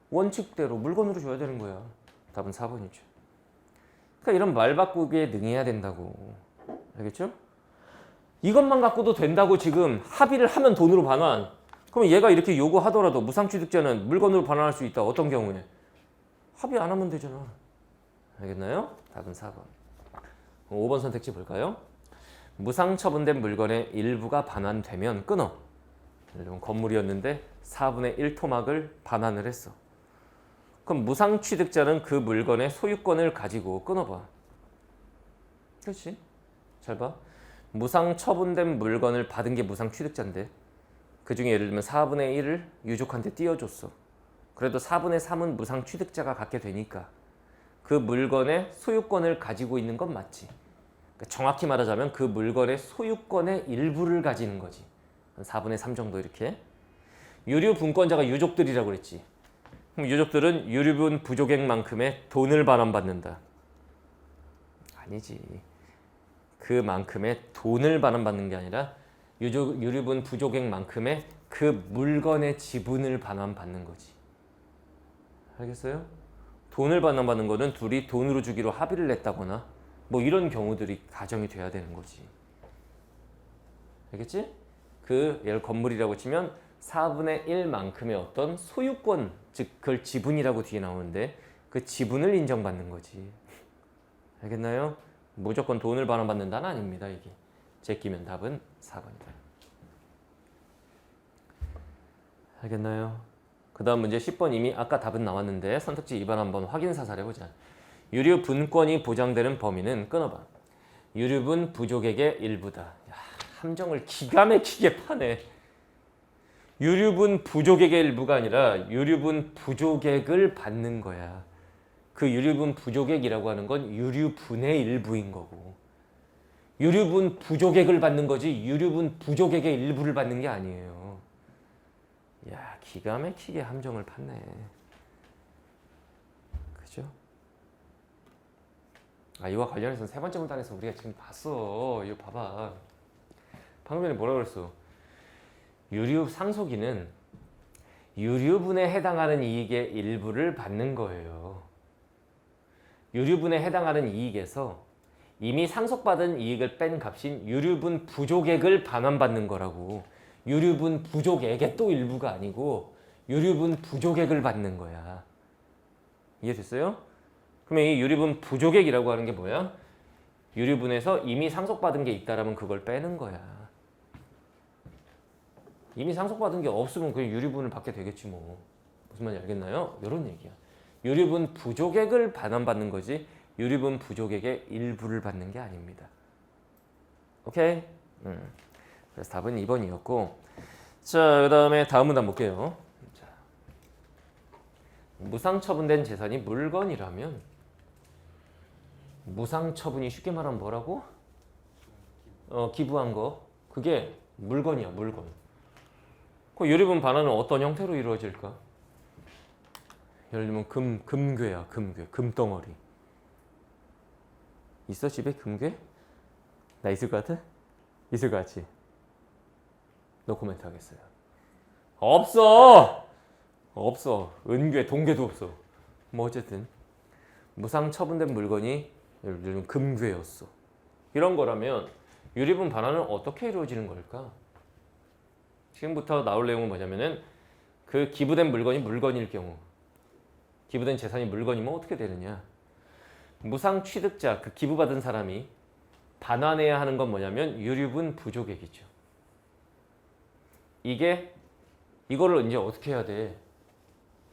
원칙대로 물건으로 줘야 되는 거야. 답은 4번이죠. 그러니까 이런 말 바꾸기에 능해야 된다고. 알겠죠? 이것만 갖고도 된다고 지금 합의를 하면 돈으로 반환. 그럼 얘가 이렇게 요구하더라도 무상취득자는 물건으로 반환할 수 있다. 어떤 경우에? 합의 안 하면 되잖아. 알겠나요? 답은 4번. 5번 선택지 볼까요? 무상 처분된 물건의 일부가 반환되면 끊어. 건물이었는데 4분의 1 토막을 반환을 했어. 그럼 무상 취득자는 그 물건의 소유권을 가지고 끊어봐. 그렇지? 잘 봐. 무상 처분된 물건을 받은 게 무상 취득자인데 그 중에 예를 들면 4분의 1을 유족한테 띄워줬어. 그래도 4분의 3은 무상 취득자가 갖게 되니까 그 물건의 소유권을 가지고 있는 건 맞지. 그러니까 정확히 말하자면 그 물건의 소유권의 일부를 가지는 거지. 한 4분의 3 정도 이렇게. 유류분권자가 유족들이라고 그랬지. 그럼 유족들은 유류분 부족액만큼의 돈을 반환받는다. 아니지. 그만큼의 돈을 반환받는 게 아니라 유류분 부족액만큼의 그 물건의 지분을 반환받는 거지. 알겠어요? 돈을 반환받는 거는 둘이 돈으로 주기로 합의를 했다거나 뭐 이런 경우들이 가정이 돼야 되는 거지. 알겠지? 예를 건물이라고 치면 4분의 1만큼의 어떤 소유권, 즉 그걸 지분이라고 뒤에 나오는데 그 지분을 인정받는 거지. 알겠나요? 무조건 돈을 반환받는다는 아닙니다. 이게 제끼면 답은 4번이다. 알겠나요? 그 다음 문제 10번 이미 아까 답은 나왔는데 선택지 2번 한번 확인 사살해보자. 유류분권이 보장되는 범위는 끊어봐. 유류분 부족액의 일부다. 야, 함정을 기가 막히게 파네. 유류분 부족액의 일부가 아니라 유류분 부족액을 받는 거야. 그 유류분 부족액이라고 하는 건 유류분의 일부인 거고 유류분 부족액을 받는 거지 유류분 부족액의 일부를 받는 게 아니에요. 야, 기가 막히게 함정을 팠네. 그죠? 이와 관련해서 세 번째 문단에서 우리가 지금 봤어. 이거 봐봐. 방금 전에 뭐라 그랬어? 유류 상속인은 유류분에 해당하는 이익의 일부를 받는 거예요. 유류분에 해당하는 이익에서 이미 상속받은 이익을 뺀 값인 유류분 부족액을 반환받는 거라고. 유류분 부족액의 또 일부가 아니고 유류분 부족액을 받는 거야. 이해됐어요? 그러면 이 유류분 부족액이라고 하는 게 뭐야? 유류분에서 이미 상속받은 게 있다라면 그걸 빼는 거야. 이미 상속받은 게 없으면 그냥 유류분을 받게 되겠지 뭐. 무슨 말인지 알겠나요? 이런 얘기야. 유류분 부족액을 반환받는 거지 유류분 부족액의 일부를 받는 게 아닙니다. 오케이? 그래서 답은 2번이었고 자, 그 다음에 다음 문단 볼게요. 자, 무상처분된 재산이 물건이라면 무상처분이 쉽게 말하면 뭐라고? 기부한 거. 그게 물건이야, 물건. 그 유류분 반환은 어떤 형태로 이루어질까? 예를 들면 금괴야, 금괴. 금덩어리. 있어? 집에 금괴? 나 있을 것 같아? 있을 것 같지? 노 코멘트 하겠어요. 없어! 없어. 은괴, 동괴도 없어. 뭐 어쨌든 무상 처분된 물건이 예를 들면 금괴였어. 이런 거라면 유류분 반환은 어떻게 이루어지는 걸까? 지금부터 나올 내용은 뭐냐면은 그 기부된 물건이 물건일 경우 기부된 재산이 물건이면 어떻게 되느냐? 무상 취득자, 그 기부받은 사람이 반환해야 하는 건 뭐냐면 유류분 부족액이죠. 이거를 이제 어떻게 해야 돼?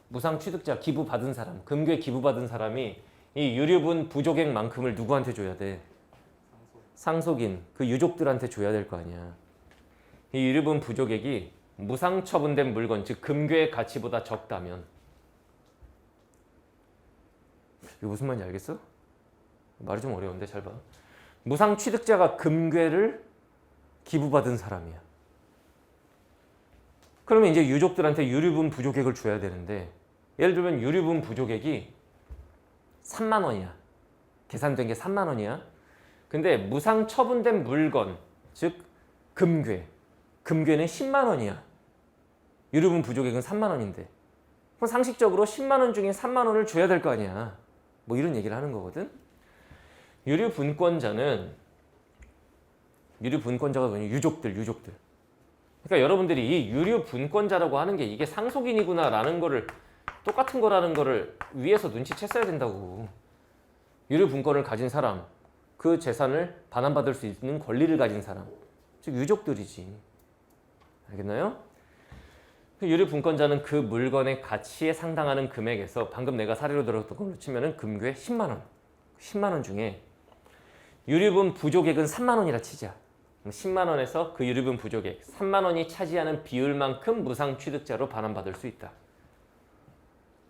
무상 취득자, 기부받은 사람, 금괴 기부받은 사람이 이 유류분 부족액만큼을 누구한테 줘야 돼? 상속인, 그 유족들한테 줘야 될 거 아니야. 이 유류분 부족액이 무상 처분된 물건, 즉 금괴의 가치보다 적다면 이거 무슨 말인지 알겠어? 말이 좀 어려운데 잘 봐. 무상 취득자가 금괴를 기부받은 사람이야. 그러면 이제 유족들한테 유류분 부족액을 줘야 되는데 예를 들면 유류분 부족액이 3만 원이야. 계산된 게 3만 원이야. 근데 무상 처분된 물건, 즉 금괴는 10만 원이야. 유류분 부족액은 3만 원인데 그럼 상식적으로 10만 원 중에 3만 원을 줘야 될 거 아니야. 뭐 이런 얘기를 하는 거거든. 유류분권자가 뭐냐? 유족들. 그러니까 여러분들이 이 유류분권자라고 하는 게 이게 상속인이구나라는 거를 똑같은 거라는 거를 위에서 눈치챘어야 된다고. 유류분권을 가진 사람, 그 재산을 반환받을 수 있는 권리를 가진 사람, 즉 유족들이지. 알겠나요? 유류분권자는 그 물건의 가치에 상당하는 금액에서 방금 내가 사례로 들었던 걸로 치면은 금괴 10만 원. 10만 원 중에 유류분 부족액은 3만 원이라 치자. 10만 원에서 그 유류분 부족액 3만 원이 차지하는 비율만큼 무상 취득자로 반환받을 수 있다.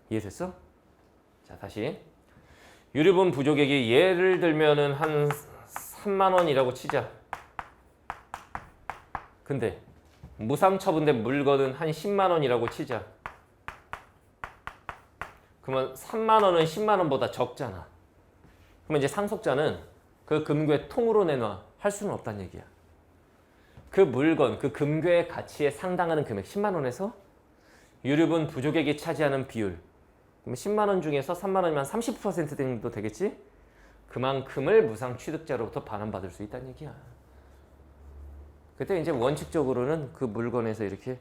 이해됐어? 자, 다시. 유류분 부족액이 예를 들면은 한 3만 원이라고 치자. 근데 무상 처분된 물건은 한 10만 원이라고 치자. 그러면 3만 원은 10만 원보다 적잖아. 그러면 이제 상속자는 그 금괴 통으로 내놔 할 수는 없다는 얘기야. 그 물건, 그 금괴의 가치에 상당하는 금액 10만 원에서 유류분 부족액이 차지하는 비율, 그럼 10만 원 중에서 3만 원이면 30% 정도 되겠지? 그만큼을 무상 취득자로부터 반환받을 수 있다는 얘기야. 그때 이제 원칙적으로는 그 물건에서 이렇게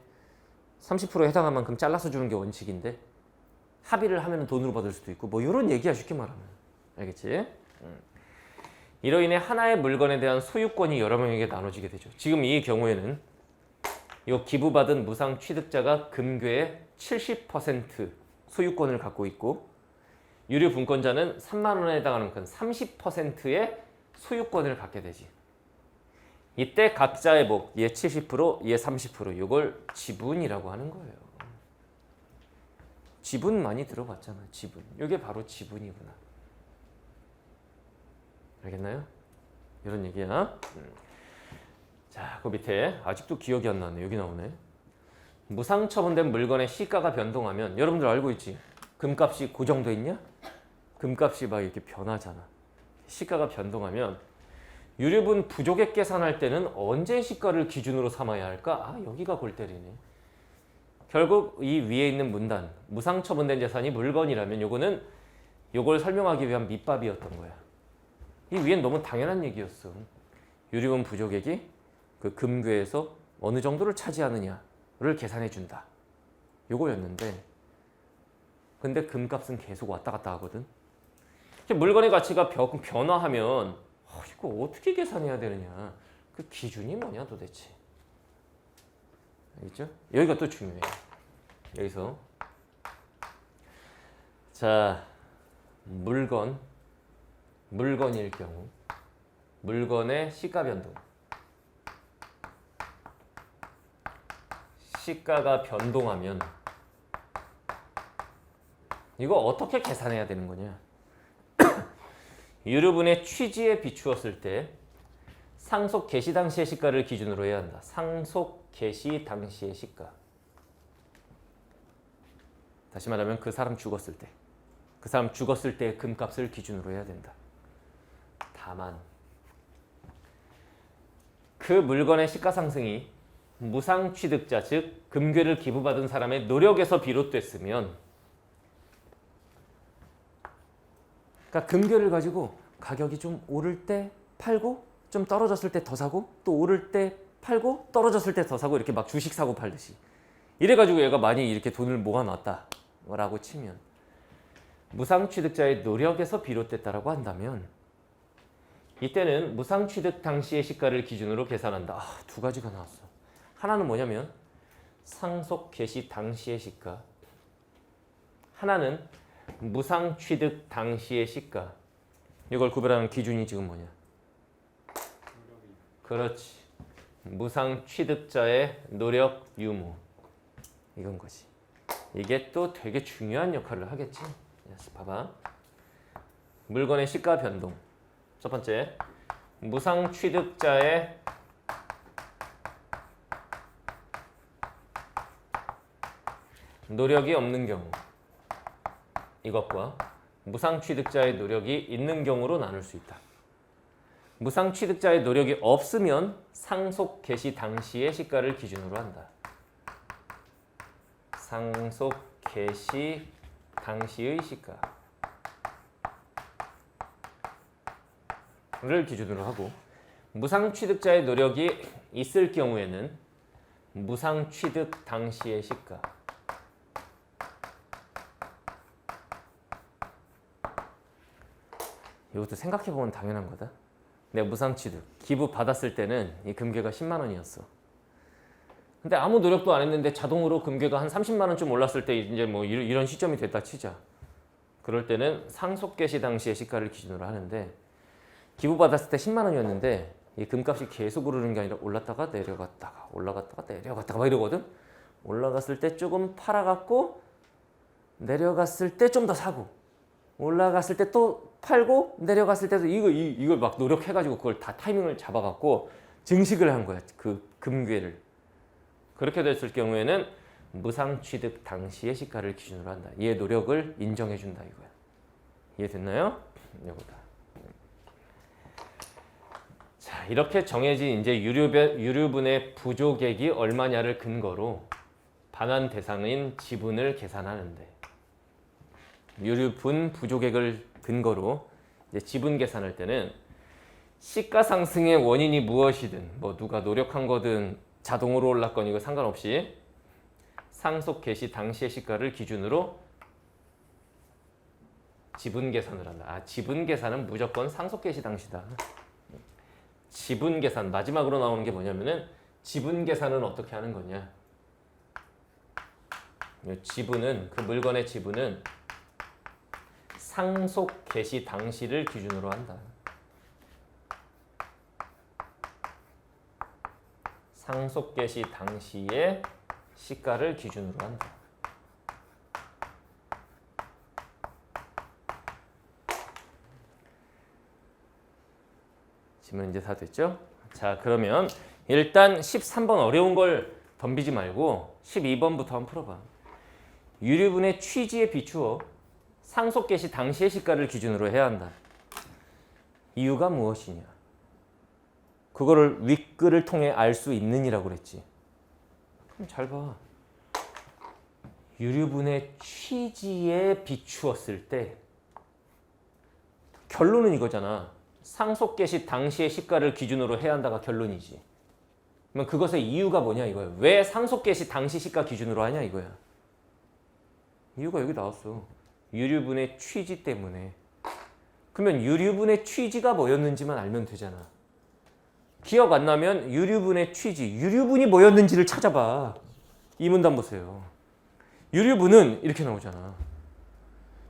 30%에 해당한 만큼 잘라서 주는 게 원칙인데 합의를 하면 돈으로 받을 수도 있고 뭐 이런 얘기야, 쉽게 말하면. 알겠지? 이로 인해 하나의 물건에 대한 소유권이 여러 명에게 나눠지게 되죠. 지금 이 경우에는 이 기부받은 무상 취득자가 금괴의 70% 소유권을 갖고 있고 유류분권자는 3만 원에 해당하는 건 30%의 소유권을 갖게 되지. 이때 각자의 몫, 얘 70%, 얘 30%, 이걸 지분이라고 하는 거예요. 지분 많이 들어봤잖아. 지분. 이게 바로 지분이구나. 알겠나요? 이런 얘기야. 자, 그 밑에 아직도 기억이 안 나네. 여기 나오네. 무상처분된 물건의 시가가 변동하면 여러분들 알고 있지? 금값이 고정돼 있냐? 금값이 막 이렇게 변하잖아. 시가가 변동하면 유류분 부족액 계산할 때는 언제 시가를 기준으로 삼아야 할까? 아, 여기가 골 때리네. 결국 이 위에 있는 문단, 무상처분된 재산이 물건이라면 요거는 요걸 설명하기 위한 밑밥이었던 거야. 이 위엔 너무 당연한 얘기였어. 유류분 부족액이 그 금괴에서 어느 정도를 차지하느냐를 계산해 준다. 요거였는데 근데 금값은 계속 왔다 갔다 하거든. 물건의 가치가 변화하면 이거 어떻게 계산해야 되느냐. 그 기준이 뭐냐 도대체. 알겠죠? 여기가 또 중요해. 여기서 자, 물건일 경우 물건의 시가 변동. 시가가 변동하면 이거 어떻게 계산해야 되는 거냐? 유류분의 취지에 비추었을 때 상속 개시 당시의 시가를 기준으로 해야 한다. 상속 개시 당시의 시가. 다시 말하면 그 사람 죽었을 때 금값을 기준으로 해야 된다. 다만 그 물건의 시가 상승이 무상 취득자 즉 금괴를 기부받은 사람의 노력에서 비롯됐으면, 그러니까 금괴를 가지고 가격이 좀 오를 때 팔고 좀 떨어졌을 때 더 사고 또 오를 때 팔고 떨어졌을 때 더 사고 이렇게 막 주식 사고 팔듯이 이래가지고 얘가 많이 이렇게 돈을 모아놨다라고 치면 무상 취득자의 노력에서 비롯됐다라고 한다면 이때는 무상 취득 당시의 시가를 기준으로 계산한다. 두 가지가 나왔어. 하나는 뭐냐면 상속 개시 당시의 시가, 하나는 무상 취득 당시의 시가. 이걸 구별하는 기준이 지금 뭐냐? 그렇지. 무상 취득자의 노력 유무. 이건 거지. 이게 또 되게 중요한 역할을 하겠지. 봐봐. 물건의 시가 변동. 첫 번째, 무상 취득자의 노력이 없는 경우, 이것과 무상 취득자의 노력이 있는 경우로 나눌 수 있다. 무상 취득자의 노력이 없으면 상속 개시 당시의 시가를 기준으로 한다. 상속 개시 당시의 시가를 기준으로 하고, 무상 취득자의 노력이 있을 경우에는 무상 취득 당시의 시가. 이것도 생각해보면 당연한 거다. 내가 무상 취득, 기부 받았을 때는 이 금괴가 10만 원이었어. 근데 아무 노력도 안 했는데 자동으로 금괴가 한 30만 원쯤 올랐을 때 이제 뭐 이런 시점이 됐다 치자. 그럴 때는 상속 개시 당시의 시가를 기준으로 하는데, 기부 받았을 때 10만 원이었는데 이 금값이 계속 오르는 게 아니라 올랐다가 내려갔다가 올라갔다가 내려갔다가 막 이러거든. 올라갔을 때 조금 팔아갖고 내려갔을 때 좀 더 사고 올라갔을 때 또 팔고 내려갔을 때도 이걸 막 노력해가지고 그걸 다 타이밍을 잡아갖고 증식을 한 거야. 그 금괴를. 그렇게 됐을 경우에는 무상 취득 당시의 시가를 기준으로 한다. 이의 노력을 인정해준다 이거야. 이해됐나요? 이거다. 자, 이렇게 정해진 이제 유류분의 부족액이 얼마냐를 근거로 반환 대상인 지분을 계산하는데, 유류분 부족액을 근거로 이제 지분 계산할 때는 시가 상승의 원인이 무엇이든 뭐 누가 노력한 거든 자동으로 올랐건 이거 상관없이 상속 개시 당시의 시가를 기준으로 지분 계산을 한다. 지분 계산은 무조건 상속 개시 당시다. 지분 계산 마지막으로 나오는 게 뭐냐면은 지분 계산은 어떻게 하는 거냐? 지분은 그 물건의 지분은 상속 개시 당시를 기준으로 한다. 상속 개시 당시의 시가를 기준으로 한다. 질문 이제 다 됐죠? 자, 그러면 일단 13번 어려운 걸 덤비지 말고 12번부터 한번 풀어봐. 유류분의 취지에 비추어 상속 개시 당시의 시가를 기준으로 해야 한다. 이유가 무엇이냐? 그거를 윗글을 통해 알 수 있느니라고 그랬지. 그럼 잘 봐. 유류분의 취지에 비추었을 때 결론은 이거잖아. 상속 개시 당시의 시가를 기준으로 해야 한다가 결론이지. 그러면 그것의 이유가 뭐냐 이거야. 왜 상속 개시 당시 시가 기준으로 하냐 이거야. 이유가 여기 나왔어. 유류분의 취지 때문에. 그러면 유류분의 취지가 뭐였는지만 알면 되잖아. 기억 안 나면 유류분의 취지, 유류분이 뭐였는지를 찾아봐. 이 문단 보세요. 유류분은 이렇게 나오잖아.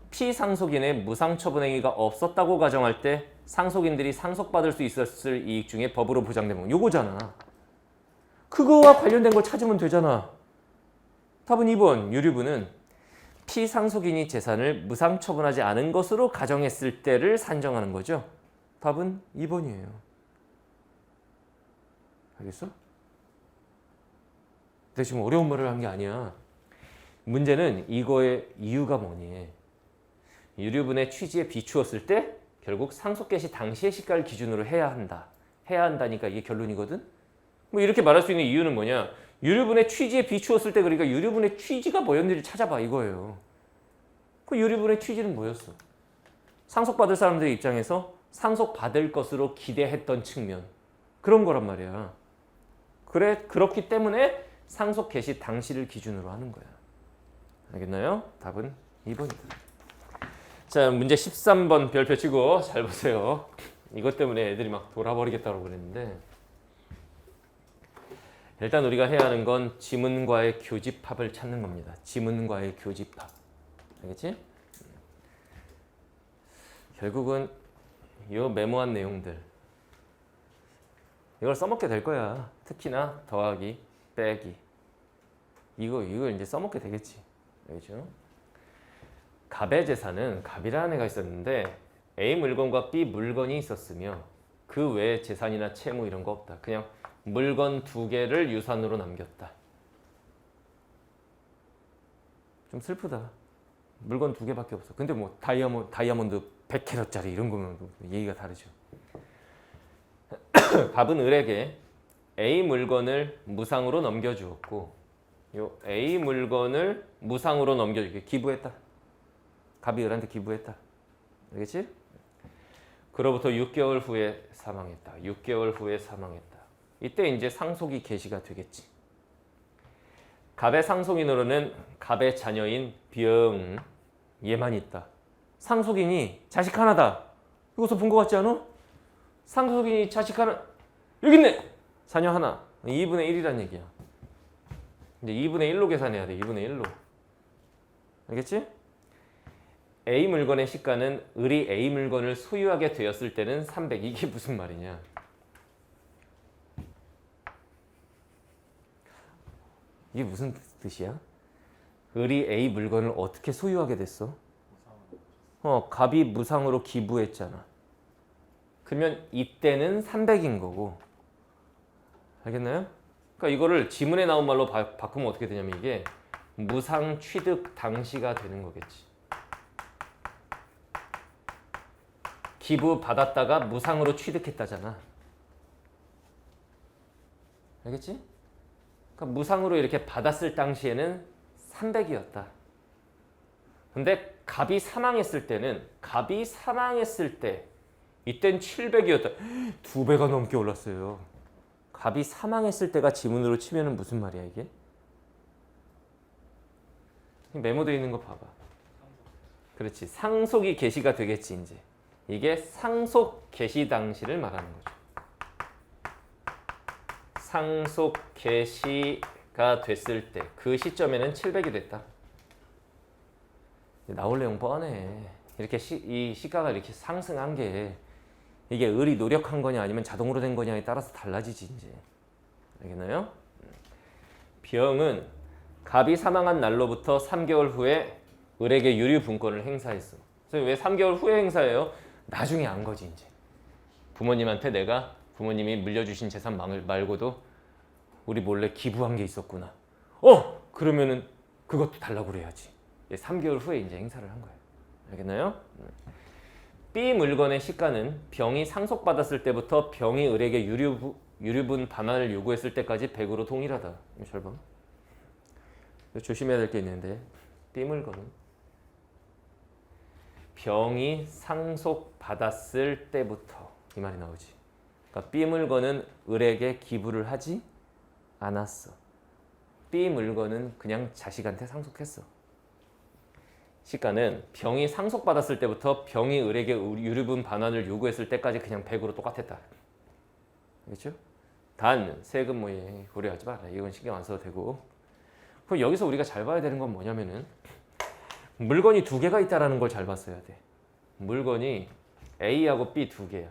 피상속인의 무상처분행위가 없었다고 가정할 때 상속인들이 상속받을 수 있었을 이익 중에 법으로 보장된 건 요거잖아. 그거와 관련된 걸 찾으면 되잖아. 답은 2번. 유류분은 피상속인이 재산을 무상처분하지 않은 것으로 가정했을 때를 산정하는 거죠. 답은 2번이에요. 알겠어? 내가 지금 어려운 말을 한 게 아니야. 문제는 이거의 이유가 뭐니? 유류분의 취지에 비추었을 때 결국 상속 개시 당시의 시가를 기준으로 해야 한다. 해야 한다니까 이게 결론이거든? 뭐 이렇게 말할 수 있는 이유는 뭐냐? 유류분의 취지에 비추었을 때 그러니까 유류분의 취지가 뭐였는지 찾아봐 이거예요. 그 유류분의 취지는 뭐였어? 상속받을 사람들의 입장에서 상속받을 것으로 기대했던 측면. 그런 거란 말이야. 그렇기 때문에 상속 개시 당시를 기준으로 하는 거야. 알겠나요? 답은 2번이다. 자, 문제 13번 별표 치고 잘 보세요. 이것 때문에 애들이 막 돌아버리겠다고 그랬는데 일단 우리가 해야 하는 건 지문과의 교집합을 찾는 겁니다. 지문과의 교집합. 알겠지? 결국은 이 메모한 내용들 이걸 써먹게 될 거야. 특히나 더하기, 빼기 이걸 이제 써먹게 되겠지. 알겠죠? 갑의 재산은 갑이라는 애가 있었는데 A 물건과 B 물건이 있었으며 그 외에 재산이나 채무 이런 거 없다. 그냥 물건 2개를 유산으로 남겼다. 좀 슬프다. 물건 2개밖에 없어. 근데 뭐 다이아몬드 100캐럿짜리 이런 거면 얘기가 다르죠. 갑은 을에게 A 물건을 무상으로 넘겨주었고 요 A 물건을 무상으로 넘겨주게 기부했다. 갑이 을한테 기부했다. 알겠지? 그로부터 6개월 후에 사망했다. 6개월 후에 사망했다. 이때 이제 상속이 개시가 되겠지. 갑의 상속인으로는 갑의 자녀인 병 얘만 있다. 상속인이 자식 하나다. 이거서 본 것 같지 않아? 상속인이 자식 하나 여기 있네. 자녀 하나. 2분의 1이란 얘기야. 이제 2분의 1로 계산해야 돼. 2분의 1로. 알겠지? A 물건의 시가는 을이 A 물건을 소유하게 되었을 때는 300. 이게 무슨 말이냐? 이게 무슨 뜻이야? 을이 A 물건을 어떻게 소유하게 됐어? 갑이 무상으로 기부했잖아. 그러면 이때는 300인 거고. 알겠나요? 그러니까 이거를 지문에 나온 말로 바꾸면 어떻게 되냐면 이게 무상 취득 당시가 되는 거겠지. 기부 받았다가 무상으로 취득했다잖아. 알겠지? 그러니까 무상으로 이렇게 받았을 당시에는 300이었다. 근데 갑이 사망했을 때 이땐 700이었다. 2배가 넘게 올랐어요. 갑이 사망했을 때가 지문으로 치면은 무슨 말이야 이게? 메모되어 있는 거 봐봐. 그렇지. 상속이 개시가 되겠지 이제. 이게 상속 개시 당시를 말하는 거죠. 상속 개시가 됐을 때 그 시점에는 700이 됐다. 나올 내용 뻔해. 이렇게 이 시가가 이렇게 상승한 게 이게 을이 노력한 거냐 아니면 자동으로 된 거냐에 따라서 달라지지 이제. 알겠나요? 병은 갑이 사망한 날로부터 3개월 후에 을에게 유류 분권을 행사했어. 그래서 왜 3개월 후에 행사해요? 나중에 안 거지 이제. 부모님한테 내가 부모님이 물려주신 재산 말고도 우리 몰래 기부한 게 있었구나. 그러면은 그것도 달라고 그래야지. 3개월 후에 이제 행사를 한 거예요. 알겠나요? B 물건의 시가는 병이 상속받았을 때부터 병이 을에게 유류분 반환을 요구했을 때까지 100으로 동일하다. 잘 봐. 조심해야 될 게 있는데 B 물건은 병이 상속받았을 때부터 이 말이 나오지. 그러니까 B 물건은 을에게 기부를 하지 않았어. B 물건은 그냥 자식한테 상속했어. 시가는 병이 상속받았을 때부터 병이 을에게 유류분 반환을 요구했을 때까지 그냥 100으로 똑같았다. 알겠죠? 단 세금 모의 고려하지 마라. 이건 신경 안 써도 되고. 그럼 여기서 우리가 잘 봐야 되는 건 뭐냐면은 물건이 두 개가 있다라는 걸 잘 봤어야 돼. 물건이 A하고 B 두 개야.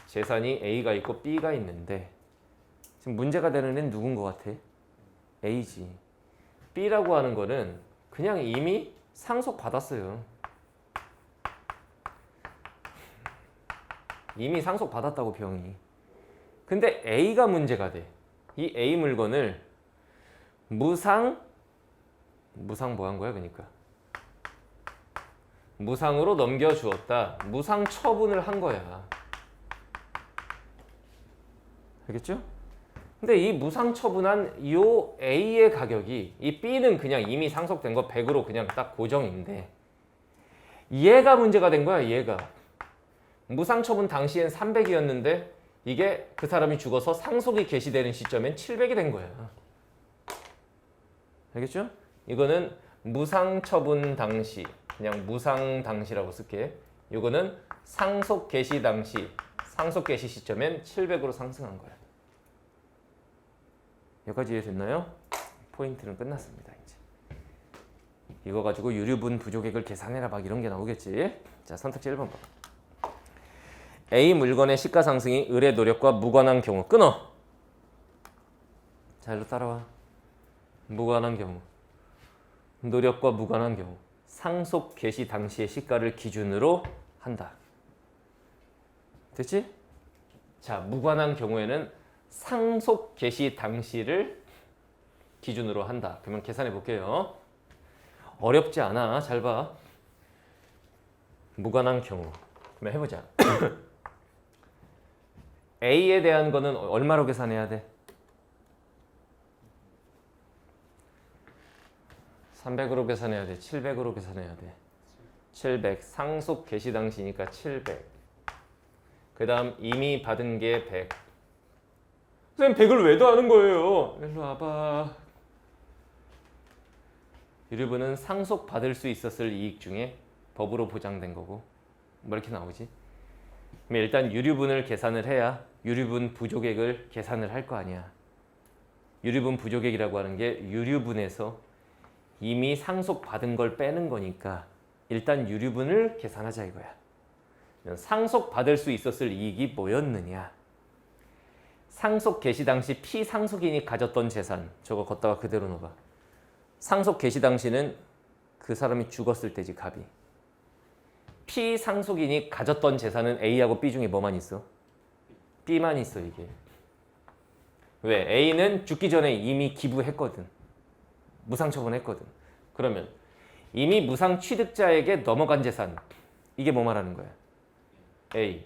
재산이 A가 있고 B가 있는데 지금 문제가 되는 애는 누군 것 같아? A지. B라고 하는 거는 그냥 이미 상속받았어요. 이미 상속받았다고 병이. 근데 A가 문제가 돼. 이 A 물건을 무상 뭐 한 거야 그러니까. 무상으로 넘겨주었다. 무상 처분을 한 거야. 알겠죠? 근데 이 무상 처분한 요 A의 가격이 이 B는 그냥 이미 상속된 거 100으로 그냥 딱 고정인데 얘가 문제가 된 거야. 얘가. 무상 처분 당시엔 300이었는데 이게 그 사람이 죽어서 상속이 개시되는 시점엔 700이 된 거야. 알겠죠? 이거는 무상 처분 당시, 그냥 무상 당시라고 쓸게. 이거는 상속 개시 당시, 상속 개시 시점엔 700으로 상승한 거야. 여기까지 이해됐나요? 포인트는 끝났습니다. 이제 이거 가지고 유류분 부족액을 계산해라 막 이런 게 나오겠지. 자, 선택지 1번 봐. A 물건의 시가 상승이 을의 노력과 무관한 경우 끊어. 자, 일로 따라와. 무관한 경우. 노력과 무관한 경우. 상속 개시 당시의 시가를 기준으로 한다. 됐지? 자, 무관한 경우에는 상속 개시 당시를 기준으로 한다. 그러면 계산해 볼게요. 어렵지 않아. 잘 봐. 무관한 경우. 그러면 해보자. A에 대한 거는 얼마로 계산해야 돼? 300으로 계산해야 돼? 700으로 계산해야 돼? 700. 상속 개시 당시니까 700. 그 다음 이미 받은 게 100. 선생님 100을 왜 더하는 거예요? 일로 와봐. 유류분은 상속받을 수 있었을 이익 중에 법으로 보장된 거고 뭐 이렇게 나오지? 그럼 일단 유류분을 계산을 해야 유류분 부족액을 계산을 할 거 아니야. 유류분 부족액이라고 하는 게 유류분에서 이미 상속받은 걸 빼는 거니까 일단 유류분을 계산하자 이거야. 상속받을 수 있었을 이익이 뭐였느냐? 상속 개시 당시 피상속인이 가졌던 재산, 저거 걷다가 그대로 넣어봐. 상속 개시 당시는 그 사람이 죽었을 때지, 갑이. 피상속인이 가졌던 재산은 A하고 B 중에 뭐만 있어? B만 있어, 이게. 왜? A는 죽기 전에 이미 기부했거든. 무상 처분했거든. 그러면 이미 무상 취득자에게 넘어간 재산, 이게 뭐 말하는 거야? A.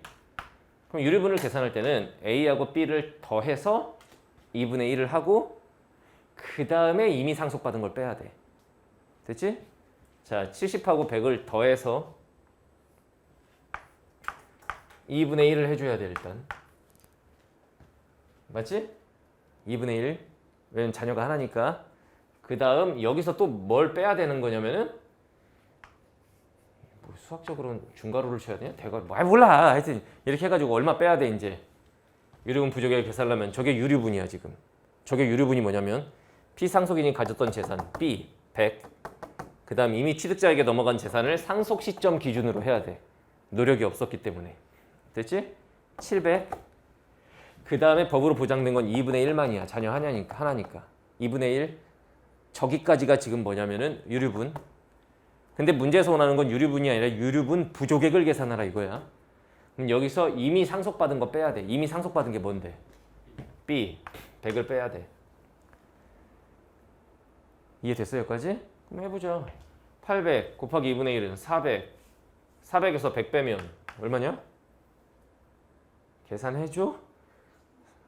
그럼 유류분을 계산할 때는 A하고 B를 더해서 2분의 1을 하고 그 다음에 이미 상속받은 걸 빼야 돼. 됐지? 자, 70하고 100을 더해서 2분의 1을 해줘야 돼 일단. 맞지? 2분의 1. 왜냐면 자녀가 하나니까. 그 다음 여기서 또 뭘 빼야 되는 거냐면은 뭐 수학적으로는 중괄호를 쳐야 되냐? 대괄호. 몰라. 하여튼 이렇게 해가지고 얼마 빼야 돼 이제. 유류분 부족액을 계산하려면 저게 유류분이야 지금. 저게 유류분이 뭐냐면 피상속인이 가졌던 재산 B 100. 그 다음 이미 취득자에게 넘어간 재산을 상속 시점 기준으로 해야 돼. 노력이 없었기 때문에. 됐지? 700. 그 다음에 법으로 보장된 건 2분의 1만이야. 자녀 하나니까. 2분의 1. 저기까지가 지금 뭐냐면은 유류분. 근데 문제에서 원하는 건 유류분이 아니라 유류분 부족액을 계산하라 이거야. 그럼 여기서 이미 상속받은 거 빼야 돼. 이미 상속받은 게 뭔데? B. 100을 빼야 돼. 이해됐어요, 여기까지? 그럼 해보자. 800 곱하기 2분의 1은 400. 400에서 100 빼면 얼마냐? 계산해줘?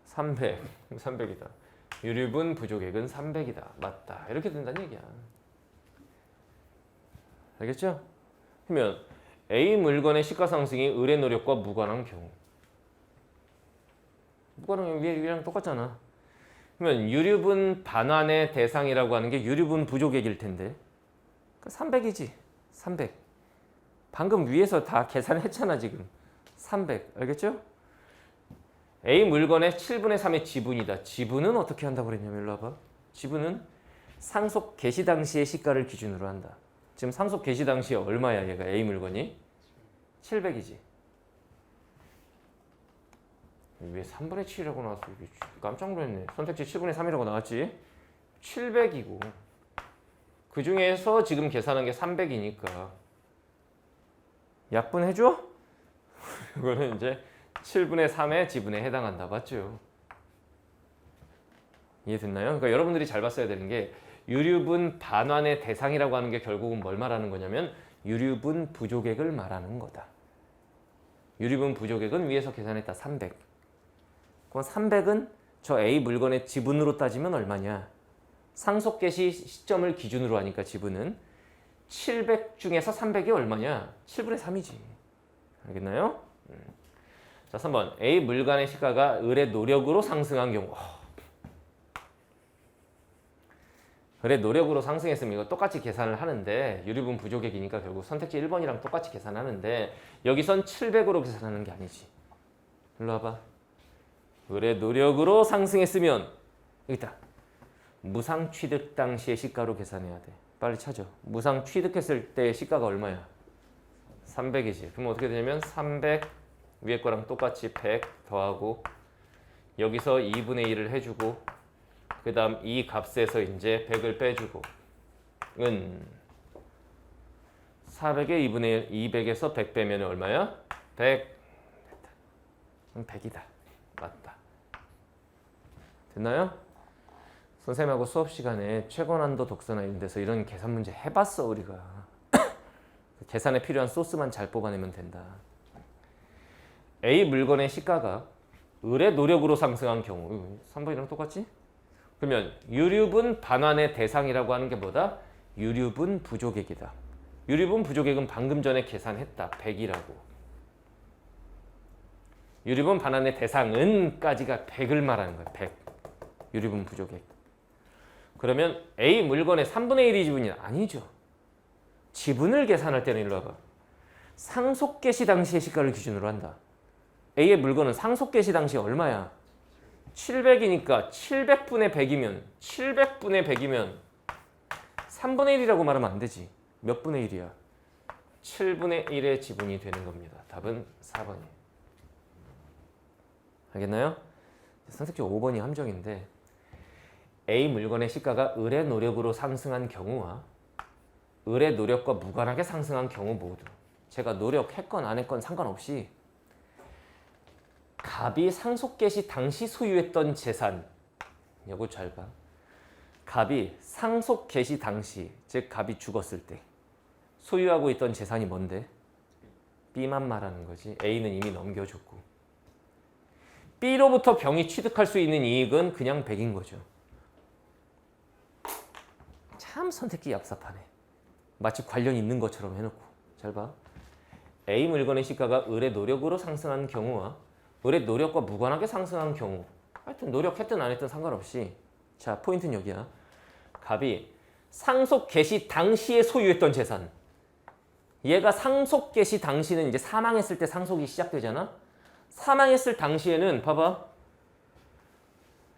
300. 300이다. 유류분 부족액은 300이다. 맞다. 이렇게 된다는 얘기야. 알겠죠? 그러면 A 물건의 시가상승이 을의 노력과 무관한 경우. 무관한 위랑 똑같잖아. 그러면 유류분 반환의 대상이라고 하는 게 유류분 부족액일 텐데 300이지. 300. 방금 위에서 다 계산했잖아 지금. 300. 알겠죠? A 물건의 7분의 3의 지분이다. 지분은 어떻게 한다고 그랬냐면 일로 와봐. 지분은 상속 개시 당시의 시가를 기준으로 한다. 지금 상속 개시 당시에 얼마야 얘가 A 물건이? 700이지. 왜 3분의 7이라고 나왔어? 깜짝 놀랐네. 선택지 7분의 3이라고 나왔지? 700이고 그 중에서 지금 계산한 게 300이니까 약분해줘? 이거는 이제 7분의 3의 지분에 해당한다. 맞죠? 이해됐나요? 그러니까 여러분들이 잘 봤어야 되는 게 유류분 반환의 대상이라고 하는 게 결국은 뭘 말하는 거냐면 유류분 부족액을 말하는 거다. 유류분 부족액은 위에서 계산했다. 300. 그럼 300은 저 A 물건의 지분으로 따지면 얼마냐? 상속 개시 시점을 기준으로 하니까 지분은 700 중에서 300이 얼마냐? 7분의 3이지. 알겠나요? 자, 3번. A 물건의 시가가 을의 노력으로 상승한 경우. 을의 노력으로 상승했으면 이거 똑같이 계산을 하는데 유류분 부족액이니까 결국 선택지 1번이랑 똑같이 계산하는데 여기선 700으로 계산하는 게 아니지. 일로 와봐. 을의 노력으로 상승했으면 여기 있다. 무상 취득 당시의 시가로 계산해야 돼. 빨리 찾아. 무상 취득했을 때 시가가 얼마야? 300이지. 그럼 어떻게 되냐면 300 위에 거랑 똑같이 100 더하고 여기서 2분의 1을 해주고 그 다음 이 값에서 이제 100을 빼주고 은 400에 2분의 1, 200에서 100 빼면 얼마야? 100. 됐다. 100이다. 맞다. 됐나요? 선생님하고 수업 시간에 최고난도 독서나 이런 데서 이런 계산 문제 해봤어 우리가. 계산에 필요한 소스만 잘 뽑아내면 된다. A 물건의 시가가 을의 노력으로 상승한 경우 3번이랑 똑같지? 그러면 유류분 반환의 대상이라고 하는 게 뭐다? 유류분 부족액이다. 유류분 부족액은 방금 전에 계산했다. 100이라고. 유류분 반환의 대상은 까지가 100을 말하는 거야. 100. 유류분 부족액. 그러면 A 물건의 3분의 1이 지분이 아니죠. 지분을 계산할 때는 일로 와봐. 상속 개시 당시의 시가를 기준으로 한다. A의 물건은 상속 개시 당시 얼마야? 700이니까 700분의 100이면 700분의 100이면 3분의 1이라고 말하면 안 되지. 몇 분의 1이야? 7분의 1의 지분이 되는 겁니다. 답은 4번이에요. 알겠나요? 선택지 5번이 함정인데 A 물건의 시가가 을의 노력으로 상승한 경우와 을의 노력과 무관하게 상승한 경우 모두 제가 노력했건 안 했건 상관없이 갑이 상속 개시 당시 소유했던 재산 이거 잘 봐. 갑이 상속 개시 당시 즉 갑이 죽었을 때 소유하고 있던 재산이 뭔데? B만 말하는 거지. A는 이미 넘겨줬고 B로부터 병이 취득할 수 있는 이익은 그냥 100인 거죠. 참 선택지 얍삽하네. 마치 관련 있는 것처럼 해놓고. 잘 봐. A 물건의 시가가 을의 노력으로 상승한 경우와 을의 노력과 무관하게 상승한 경우 하여튼 노력했든 안 했든 상관없이 자 포인트는 여기야. 갑이 상속 개시 당시에 소유했던 재산 얘가 상속 개시 당시는 이제 사망했을 때 상속이 시작되잖아. 사망했을 당시에는 봐봐.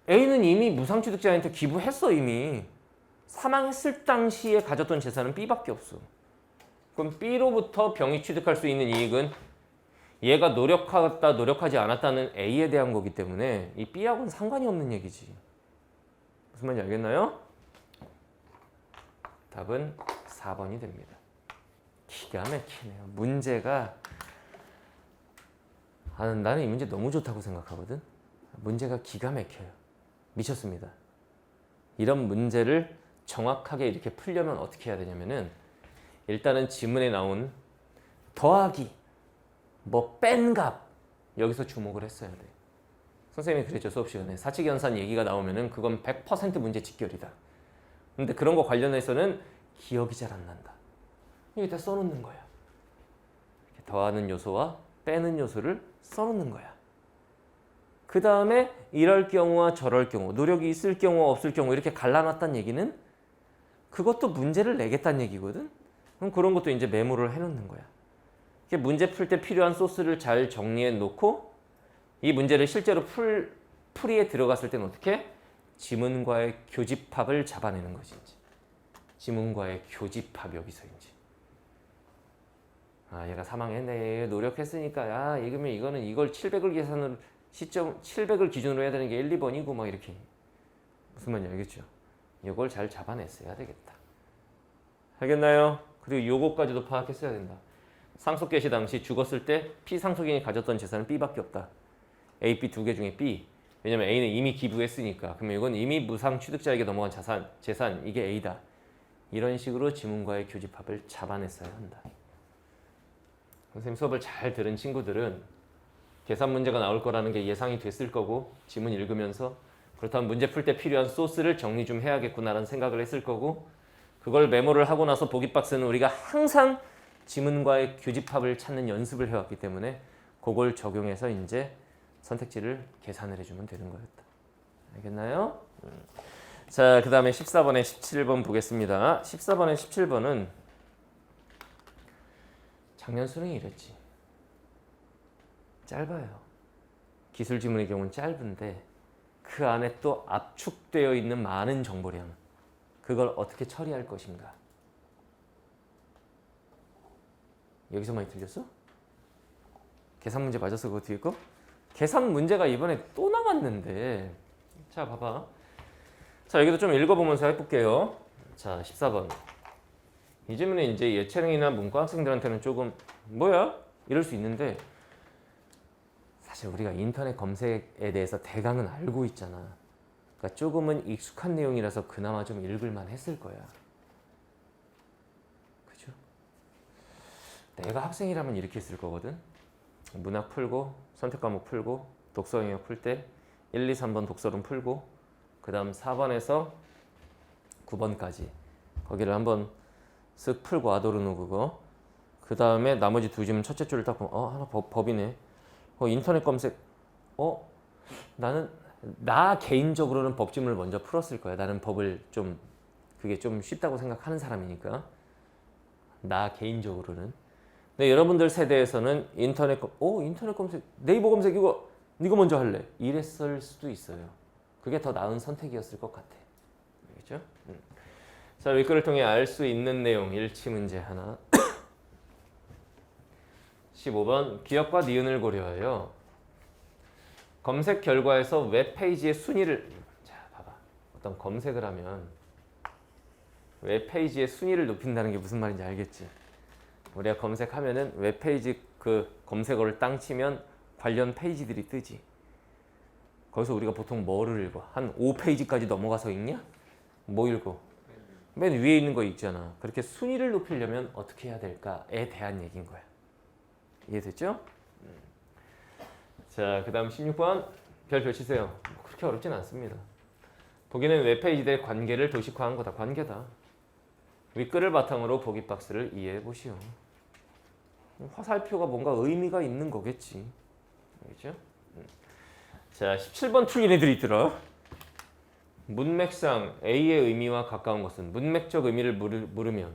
A는 이미 무상취득자한테 기부했어 이미. 사망했을 당시에 가졌던 재산은 B밖에 없어. 그럼 B로부터 병이 취득할 수 있는 이익은 얘가 노력하다 노력하지 않았다는 A에 대한 거기 때문에 이 B하고는 상관이 없는 얘기지. 무슨 말인지 알겠나요? 답은 4번이 됩니다. 기가 막히네요. 문제가 나는 이 문제 너무 좋다고 생각하거든. 문제가 기가 막혀요. 미쳤습니다. 이런 문제를 정확하게 이렇게 풀려면 어떻게 해야 되냐면은 일단은 지문에 나온 더하기, 뭐 뺀 값 여기서 주목을 했어야 돼. 선생님이 그랬죠, 수업 시간에. 사칙연산 얘기가 나오면은 그건 100% 문제 직결이다. 근데 그런 거 관련해서는 기억이 잘 안 난다. 여기다 써놓는 거야. 이렇게 더하는 요소와 빼는 요소를 써놓는 거야. 그 다음에 이럴 경우와 저럴 경우, 노력이 있을 경우와 없을 경우 이렇게 갈라놨다는 얘기는 그것도 문제를 내겠다는 얘기거든. 그럼 그런 것도 이제 메모를 해놓는 거야. 문제 풀 때 필요한 소스를 잘 정리해 놓고 이 문제를 실제로 풀이에 들어갔을 때는 어떻게? 지문과의 교집합을 잡아내는 거지. 이제. 지문과의 교집합 여기서 이제. 얘가 3학년 했네. 노력했으니까 이거면 이거는 이걸 700을 계산으로 시점 700을 기준으로 해야 되는 게 1, 2번이고 막 이렇게. 무슨 말인지 알겠죠? 이걸 잘 잡아냈어야 되겠다. 알겠나요? 그리고 요거까지도 파악했어야 된다. 상속 개시 당시 죽었을 때 피상속인이 가졌던 재산은 B밖에 없다. A, B 두 개 중에 B. 왜냐면 A는 이미 기부했으니까. 그러면 이건 이미 무상 취득자에게 넘어간 재산 이게 A다. 이런 식으로 지문과의 교집합을 잡아냈어야 한다. 선생님 수업을 잘 들은 친구들은 계산 문제가 나올 거라는 게 예상이 됐을 거고 지문 읽으면서 그렇다면 문제 풀 때 필요한 소스를 정리 좀 해야겠구나라는 생각을 했을 거고 그걸 메모를 하고 나서 보기 박스는 우리가 항상 지문과의 교집합을 찾는 연습을 해왔기 때문에 그걸 적용해서 이제 선택지를 계산을 해주면 되는 거였다. 알겠나요? 자, 그 다음에 14번에 17번 보겠습니다. 14번에 17번은 작년 수능이 이랬지. 짧아요. 기술 지문의 경우는 짧은데 그 안에 또 압축되어 있는 많은 정보량 그걸 어떻게 처리할 것인가. 여기서 많이 틀렸어? 계산 문제 맞았어 그거 뒤에 거? 계산 문제가 이번에 또 나왔는데 자 봐봐. 자 여기도 좀 읽어보면서 해볼게요. 자 14번 이 질문에 이제 예체능이나 문과 학생들한테는 조금 뭐야? 이럴 수 있는데 사실 우리가 인터넷 검색에 대해서 대강은 알고 있잖아. 그러니까 조금은 익숙한 내용이라서 그나마 좀 읽을만 했을 거야. 그죠? 내가 학생이라면 이렇게 했을 거거든. 문학 풀고 선택 과목 풀고 독서 영역 풀 때 1, 2, 3번 독서론 풀고 그 다음 4번에서 9번까지 거기를 한번 쓱 풀고 아도르노 그거 그 다음에 나머지 두 지문 첫째 줄을 딱 보면 하나 법이네. 인터넷 검색 나는 나 개인적으로는 법지문을 먼저 풀었을 거야. 나는 법을 좀 그게 좀 쉽다고 생각하는 사람이니까 나 개인적으로는. 근데 여러분들 세대에서는 인터넷 검색 네이버 검색 이거 먼저 할래 이랬을 수도 있어요. 그게 더 나은 선택이었을 것 같아. 알겠죠? 자 윗글을 통해 알 수 있는 내용 일치 문제 하나 15번 기억과 니은을 고려하여 검색 결과에서 웹페이지의 순위를 자 봐봐 어떤 검색을 하면 웹페이지의 순위를 높인다는 게 무슨 말인지 알겠지? 우리가 검색하면은 웹페이지 그 검색어를 땅 치면 관련 페이지들이 뜨지. 거기서 우리가 보통 뭐를 읽어? 한 5페이지까지 넘어가서 읽냐? 뭐 읽어? 맨 위에 있는 거 있잖아. 그렇게 순위를 높이려면 어떻게 해야 될까에 대한 얘기인 거야. 이해됐죠? 자, 그 다음 16번 별표 치세요. 그렇게 어렵진 않습니다. 보기는 웹페이지들의 관계를 도식화한 거다. 관계다. 윗글을 바탕으로 보기 박스를 이해해 보시오. 화살표가 뭔가 의미가 있는 거겠지. 알겠죠? 자, 17번 틀린 애들이 있더라. 문맥상 A의 의미와 가까운 것은 문맥적 의미를 물으면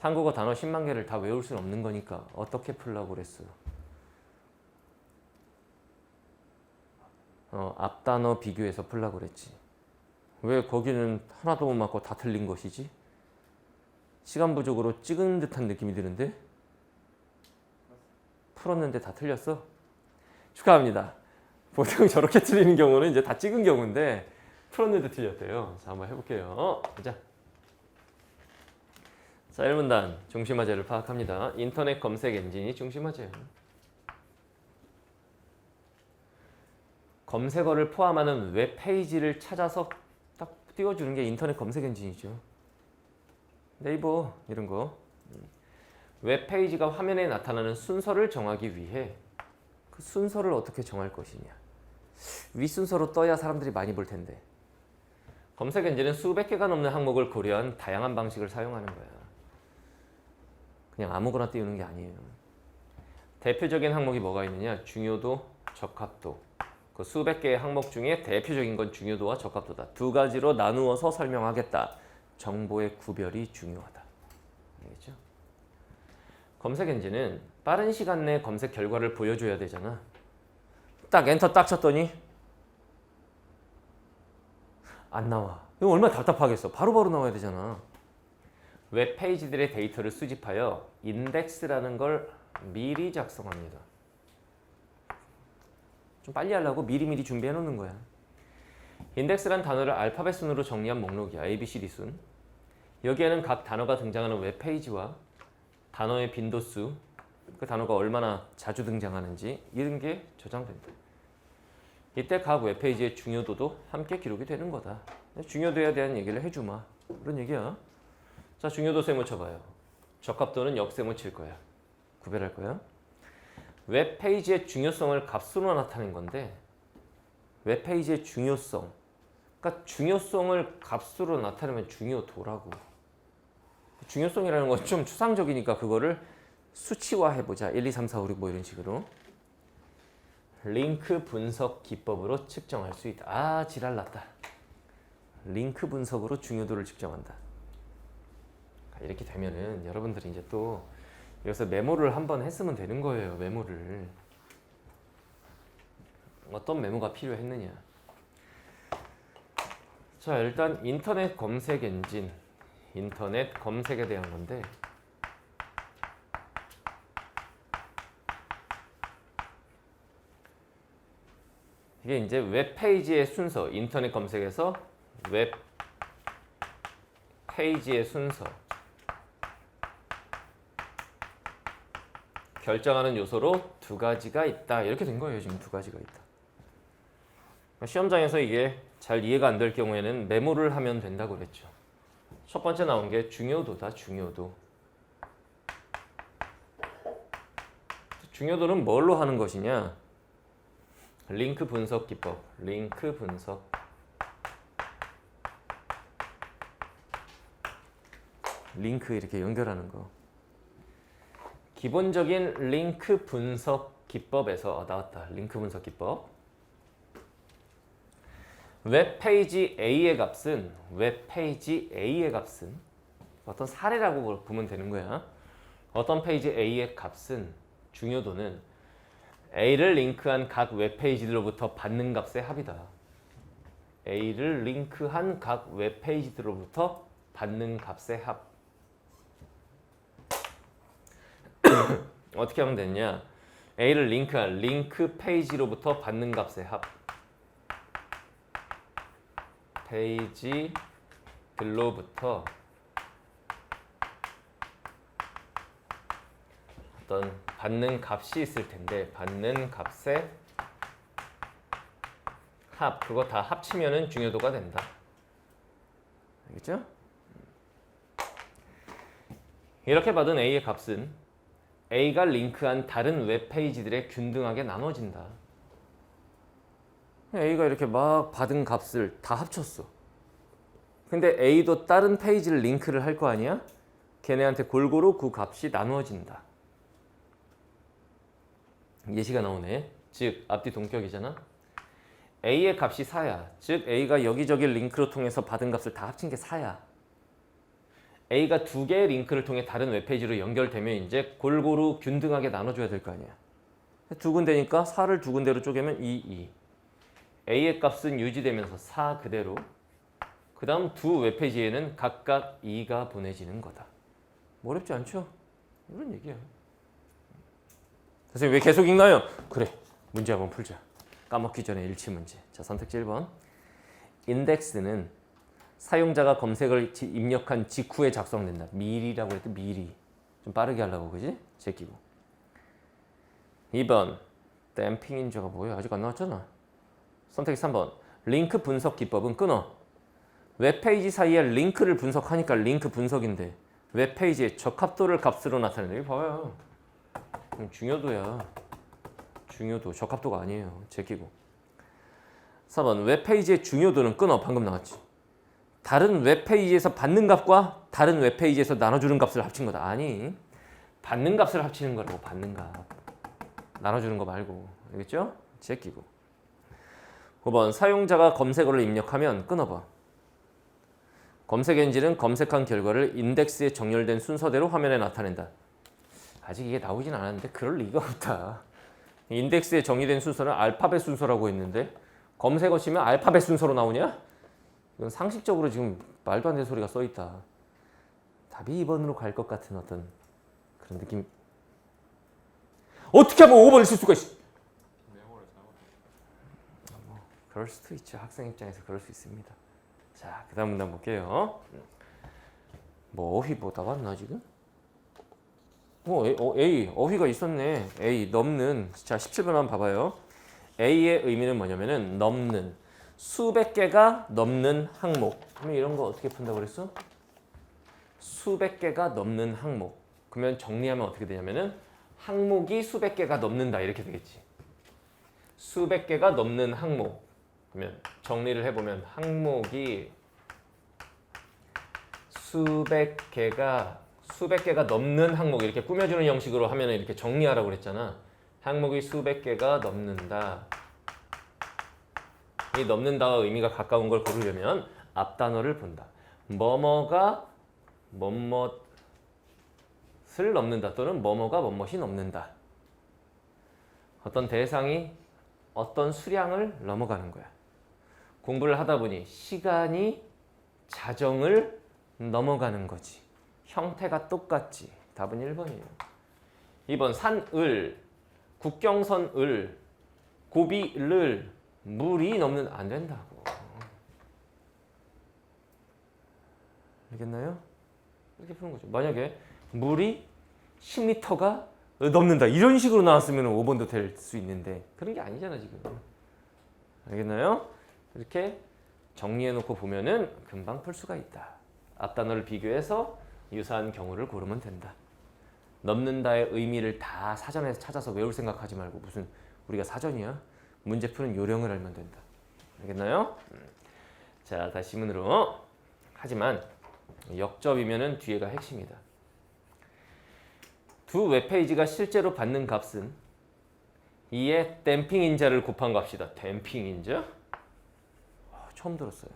한국어 단어 10만 개를 다 외울 수는 없는 거니까 어떻게 풀라고 그랬어? 앞단어 비교해서 풀라고 그랬지. 왜 거기는 하나도 못 맞고 다 틀린 것이지? 시간 부족으로 찍은 듯한 느낌이 드는데? 풀었는데 다 틀렸어? 축하합니다. 보통 저렇게 틀리는 경우는 이제 다 찍은 경우인데 풀었는데 틀렸대요. 자, 한번 해볼게요. 자, 1문단 중심화제를 파악합니다. 인터넷 검색 엔진이 중심화제예요. 검색어를 포함하는 웹페이지를 찾아서 딱 띄워주는 게 인터넷 검색 엔진이죠. 네이버 이런 거. 웹페이지가 화면에 나타나는 순서를 정하기 위해 그 순서를 어떻게 정할 것이냐. 윗순서로 떠야 사람들이 많이 볼 텐데. 검색 엔진은 수백 개가 넘는 항목을 고려한 다양한 방식을 사용하는 거야. 그냥 아무거나 띄우는 게 아니에요. 대표적인 항목이 뭐가 있느냐? 중요도, 적합도. 그 수백 개의 항목 중에 대표적인 건 중요도와 적합도다. 두 가지로 나누어서 설명하겠다. 정보의 구별이 중요하다. 알겠죠? 검색 엔진은 빠른 시간 내에 검색 결과를 보여줘야 되잖아. 딱 엔터 딱 쳤더니 안 나와. 이거 얼마나 답답하겠어. 바로바로 나와야 되잖아. 웹페이지들의 데이터를 수집하여 인덱스라는 걸 미리 작성합니다. 좀 빨리 하려고 미리미리 준비해 놓는 거야. 인덱스란 단어를 알파벳 순으로 정리한 목록이야. ABCD 순. 여기에는 각 단어가 등장하는 웹페이지와 단어의 빈도수, 그 단어가 얼마나 자주 등장하는지 이런 게 저장된다. 이때 각 웹페이지의 중요도도 함께 기록이 되는 거다. 중요도에 대한 얘기를 해주마. 그런 얘기야. 자, 중요도 세모 쳐봐요. 적합도는 역세모 칠 거야. 구별할 거야. 웹페이지의 중요성을 값으로 나타낸 건데 웹페이지의 중요성, 그러니까 중요성을 값으로 나타내면 중요도라고. 중요성이라는 건 좀 추상적이니까 그거를 수치화해보자. 1, 2, 3, 4, 5, 6 뭐 이런 식으로. 링크 분석 기법으로 측정할 수 있다. 아, 지랄났다. 링크 분석으로 중요도를 측정한다. 이렇게 되면은 여러분들이 이제 또 여기서 메모를 한번 했으면 되는 거예요. 메모를. 어떤 메모가 필요했느냐. 자, 일단 인터넷 검색 엔진, 인터넷 검색에 대한 건데 이게 이제 웹페이지의 순서, 인터넷 검색에서 웹페이지의 순서 결정하는 요소로 두 가지가 있다. 이렇게 된 거예요. 지금 두 가지가 있다. 시험장에서 이게 잘 이해가 안 될 경우에는 메모를 하면 된다고 그랬죠. 첫 번째 나온 게 중요도다. 중요도. 중요도는 뭘로 하는 것이냐? 링크 분석 기법. 링크 분석. 링크 이렇게 연결하는 거. 기본적인 링크 분석 기법에서 나왔다. 링크 분석 기법. 웹페이지 A의 값은 어떤 사례라고 보면 되는 거야. 어떤 페이지 A의 값은 중요도는 A를 링크한 각 웹페이지들로부터 받는 값의 합이다. A를 링크한 각 웹페이지들로부터 받는 값의 합. 어떻게 하면 되냐? A를 링크한 링크 페이지로부터 받는 값의 합. 페이지들로부터 어떤 받는 값이 있을 텐데 받는 값의 합, 그거 다 합치면은 중요도가 된다. 알겠죠? 이렇게 받은 A의 값은 A가 링크한 다른 웹페이지들에 균등하게 나눠진다. A가 이렇게 막 받은 값을 다 합쳤어. 근데 A도 다른 페이지를 링크를 할 거 아니야? 걔네한테 골고루 그 값이 나누어진다. 예시가 나오네. 즉 앞뒤 동격이잖아. A의 값이 4야. 즉 A가 여기저기 링크를 통해서 받은 값을 다 합친 게 4야. A가 두 개의 링크를 통해 다른 웹페이지로 연결되면 이제 골고루 균등하게 나눠줘야 될 거 아니야. 두 군데니까 4를 두 군데로 쪼개면 2. A의 값은 유지되면서 4 그대로. 그 다음 두 웹페이지에는 각각 2가 보내지는 거다. 뭐 어렵지 않죠? 이런 얘기야. 선생님 왜 계속 읽나요? 그래, 문제 한번 풀자. 까먹기 전에 일치 문제. 자, 선택지 1번. 인덱스는 사용자가 검색을 입력한 직후에 작성된다. 미리라고 했더니 미리. 좀 빠르게 하려고, 그지? 제끼고. 2번. 댐핑 인저가 뭐야? 아직 안 나왔잖아. 선택이 3번. 링크 분석 기법은 끊어. 웹페이지 사이에 링크를 분석하니까 링크 분석인데 웹페이지의 적합도를 값으로 나타낸다. 이거 봐요. 중요도야. 중요도. 적합도가 아니에요. 제끼고. 4번. 웹페이지의 중요도는 끊어. 방금 나왔지. 다른 웹페이지에서 받는 값과 다른 웹페이지에서 나눠주는 값을 합친 거다. 아니. 받는 값을 합치는 거라고. 받는 값. 나눠주는 거 말고. 알겠죠? 제끼고. 5번. 사용자가 검색어를 입력하면 끊어봐. 검색 엔진은 검색한 결과를 인덱스에 정렬된 순서대로 화면에 나타낸다. 아직 이게 나오진 않았는데 그럴 리가 없다. 인덱스에 정의된 순서는 알파벳 순서라고 했는데 검색어 치면 알파벳 순서로 나오냐? 이건 상식적으로 지금 말도 안 되는 소리가 써있다. 답이 2번으로 갈 것 같은 어떤 그런 느낌. 어떻게 하면 5번을 쓸 수가 있어? 그럴 수도 있죠. 학생 입장에서 그럴 수 있습니다. 자, 그 다음 문단 볼게요. 뭐 어휘 뭐 나왔나 지금? A 어휘가 있었네. A 넘는. 자, 17번 한번 봐봐요. A의 의미는 뭐냐면은 넘는, 수백 개가 넘는 항목. 그러면 이런 거 어떻게 푼다고 그랬어? 수백 개가 넘는 항목. 그러면 정리하면 어떻게 되냐면은 항목이 수백 개가 넘는다 이렇게 되겠지. 수백 개가 넘는 항목. 그러면 정리를 해보면 항목이 수백 개가 넘는 항목 이렇게 꾸며주는 형식으로 하면 이렇게 정리하라고 그랬잖아. 항목이 수백 개가 넘는다. 이 넘는다와 의미가 가까운 걸 고르려면 앞 단어를 본다. 뭐뭐가 뭐뭇을 넘는다 또는 뭐뭐가 뭐뭇이 넘는다. 어떤 대상이 어떤 수량을 넘어가는 거야. 공부를 하다 보니 시간이 자정을 넘어가는 거지. 형태가 똑같지. 답은 1번이에요. 2번 산을, 국경선을, 고비를 물이 넘는 안 된다고. 알겠나요? 이렇게 푸는 거죠. 만약에 물이 10m가 넘는다 이런 식으로 나왔으면 5번도 될 수 있는데 그런 게 아니잖아 지금. 알겠나요? 이렇게 정리해놓고 보면은 금방 풀 수가 있다. 앞 단어를 비교해서 유사한 경우를 고르면 된다. 넘는다의 의미를 다 사전에서 찾아서 외울 생각하지 말고 무슨 우리가 사전이야? 문제 푸는 요령을 알면 된다. 알겠나요? 자, 다시 지문으로. 하지만 역접이면은 뒤에가 핵심이다. 두 웹페이지가 실제로 받는 값은 2의 댐핑 인자를 곱한 값이다. 댐핑 인자? 처음 들었어요.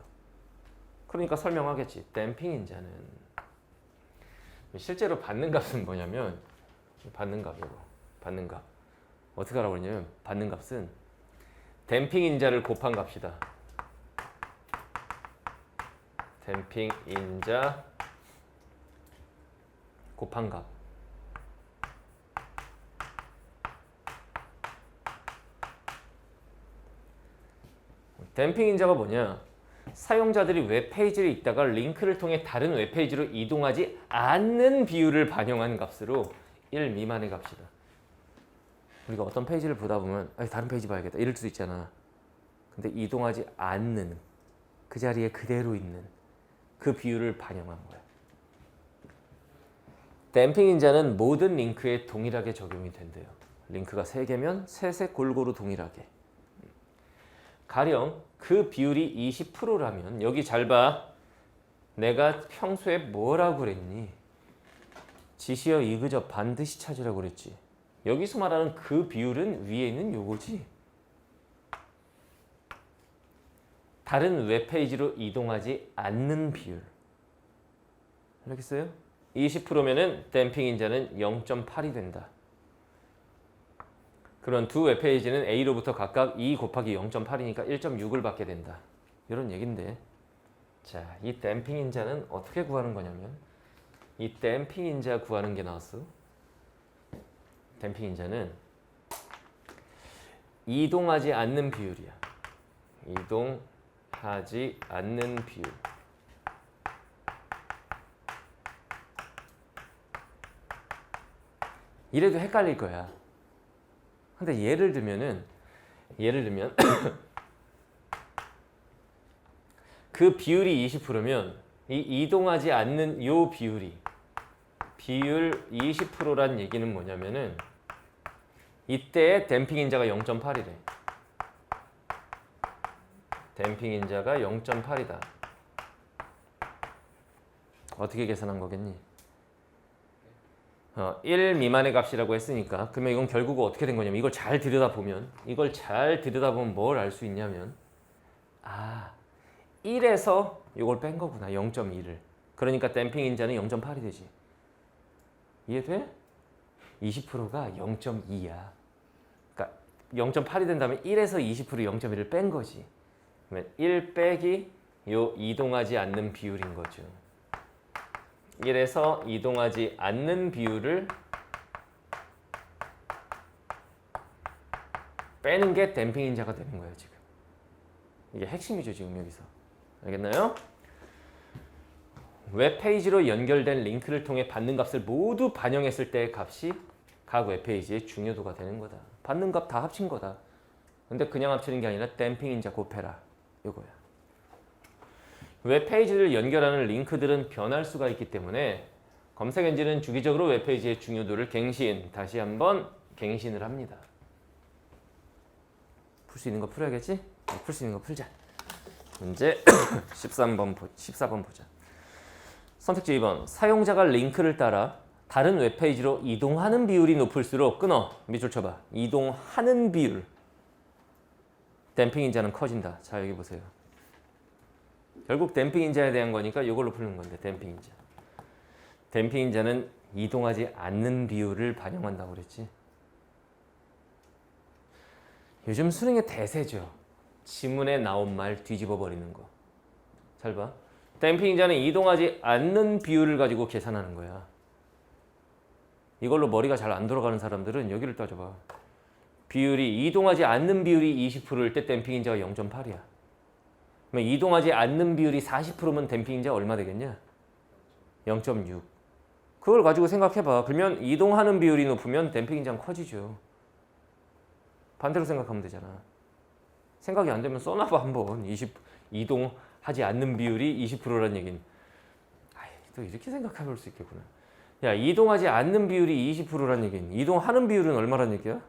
그러니까 설명하겠지. 댐핑 인자는 실제로 받는 값은 뭐냐면 받는 값이고 받는 값 어떻게 하라고 그러냐면 받는 값은 댐핑 인자를 곱한 값이다. 댐핑 인자 곱한 값. 댐핑 인자가 뭐냐? 사용자들이 웹페이지를 읽다가 링크를 통해 다른 웹페이지로 이동하지 않는 비율을 반영한 값으로 1 미만의 값이다. 우리가 어떤 페이지를 보다 보면 다른 페이지 봐야겠다 이럴 수도 있잖아. 근데 이동하지 않는 그 자리에 그대로 있는 그 비율을 반영한 거야. 댐핑 인자는 모든 링크에 동일하게 적용이 된대요. 링크가 3개면 셋에 골고루 동일하게. 가령 그 비율이 20%라면 여기 잘 봐. 내가 평소에 뭐라고 그랬니? 지시어 이그저 반드시 찾으라고 그랬지. 여기서 말하는 그 비율은 위에 있는 요거지. 다른 웹페이지로 이동하지 않는 비율. 알겠어요? 20%면은 댐핑 인자는 0.8이 된다. 그런 두 웹페이지는 A로부터 각각 2 곱하기 0.8이니까 1.6을 받게 된다. 이런 얘긴데. 자, 이 댐핑 인자는 어떻게 구하는 거냐면 이 댐핑 인자 구하는 게 나왔어. 댐핑 인자는 이동하지 않는 비율이야. 이동하지 않는 비율. 이래도 헷갈릴 거야. 근데 예를 들면 그 비율이 20%면 이 이동하지 않는 요 비율 20%란 얘기는 뭐냐면은 이때 댐핑 인자가 0.8이래. 댐핑 인자가 0.8이다. 어떻게 계산한 거겠니? 1 미만의 값이라고 했으니까 그러면 이건 결국 어떻게 된 거냐면 이걸 잘 들여다보면 뭘 알 수 있냐면 1에서 이걸 뺀 거구나. 0.2를. 그러니까 댐핑 인자는 0.8이 되지. 이해돼? 20%가 0.2야. 그러니까 0.8이 된다면 1에서 20% 0.1을 뺀 거지. 그러면 1 빼기 요 이동하지 않는 비율인 거죠. 1에서 이동하지 않는 비율을 빼는 게 댐핑 인자가 되는 거예요, 지금. 이게 핵심이죠, 지금 여기서. 알겠나요? 웹페이지로 연결된 링크를 통해 받는 값을 모두 반영했을 때의 값이 각 웹페이지의 중요도가 되는 거다. 받는 값 다 합친 거다. 근데 그냥 합치는 게 아니라 댐핑 인자 곱해라. 이거야. 웹페이지를 연결하는 링크들은 변할 수가 있기 때문에 검색 엔진은 주기적으로 웹페이지의 중요도를 다시 한번 갱신을 합니다. 풀 수 있는 거 풀어야겠지? 풀 수 있는 거 풀자. 문제 14번 보자. 선택지 2번. 사용자가 링크를 따라 다른 웹페이지로 이동하는 비율이 높을수록 끊어. 밑줄 쳐봐. 이동하는 비율. 댐핑 인자는 커진다. 자, 여기 보세요. 결국 댐핑 인자에 대한 거니까 이걸로 푸는 건데, 댐핑 인자. 댐핑 인자는 이동하지 않는 비율을 반영한다고 그랬지. 요즘 수능의 대세죠. 지문에 나온 말 뒤집어 버리는 거. 잘 봐. 댐핑 인자는 이동하지 않는 비율을 가지고 계산하는 거야. 이걸로 머리가 잘 안 돌아가는 사람들은 여기를 따져봐. 이동하지 않는 비율이 20%일 때 댐핑 인자가 0.8이야. 그러면 이동하지 않는 비율이 40%면 댐핑 인자가 얼마 되겠냐? 0.6. 그걸 가지고 생각해봐. 그러면 이동하는 비율이 높으면 댐핑 인자는 커지죠. 반대로 생각하면 되잖아. 생각이 안 되면 써놔봐 한번. 이동하지 않는 비율이 20%란 얘기는. 또 이렇게 생각해 볼 수 있겠구나. 야, 이동하지 않는 비율이 20%란 얘기는 이동하는 비율은 얼마란 얘기야?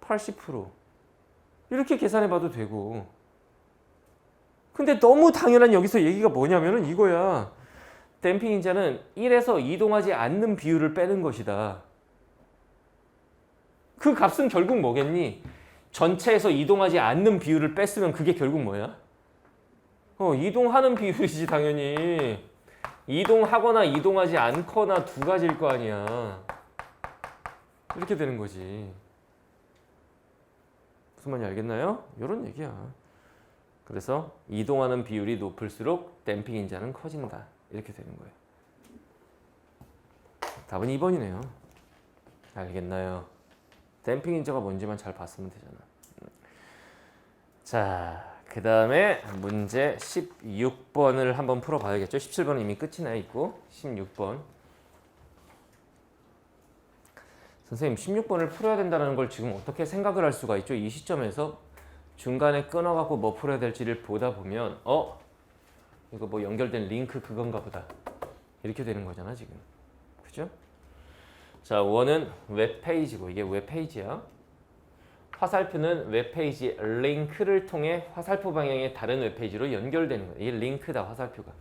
80%. 이렇게 계산해 봐도 되고. 근데 너무 당연한 여기서 얘기가 뭐냐면은 이거야. 댐핑 인자는 1에서 이동하지 않는 비율을 빼는 것이다. 그 값은 결국 뭐겠니? 전체에서 이동하지 않는 비율을 뺐으면 그게 결국 뭐야? 이동하는 비율이지 당연히. 이동하거나 이동하지 않거나 두 가지일 거 아니야. 이렇게 되는 거지. 무슨 말인지 알겠나요? 이런 얘기야. 그래서 이동하는 비율이 높을수록 댐핑 인자는 커진다. 이렇게 되는 거예요. 답은 2번이네요. 알겠나요? 댐핑 인자가 뭔지만 잘 봤으면 되잖아. 자, 그 다음에 문제 16번을 한번 풀어봐야겠죠. 17번은 이미 끝이 나 있고 16번. 선생님 16번을 풀어야 된다는 걸 지금 어떻게 생각을 할 수가 있죠? 이 시점에서 중간에 끊어갖고 뭐 풀어야 될지를 보다 보면 이거 뭐 연결된 링크 그건가 보다. 이렇게 되는 거잖아 지금. 그죠? 자, 원은 웹페이지고 이게 웹페이지야. 화살표는 웹페이지 링크를 통해 화살표 방향의 다른 웹페이지로 연결되는 거야. 이게 링크다 화살표가.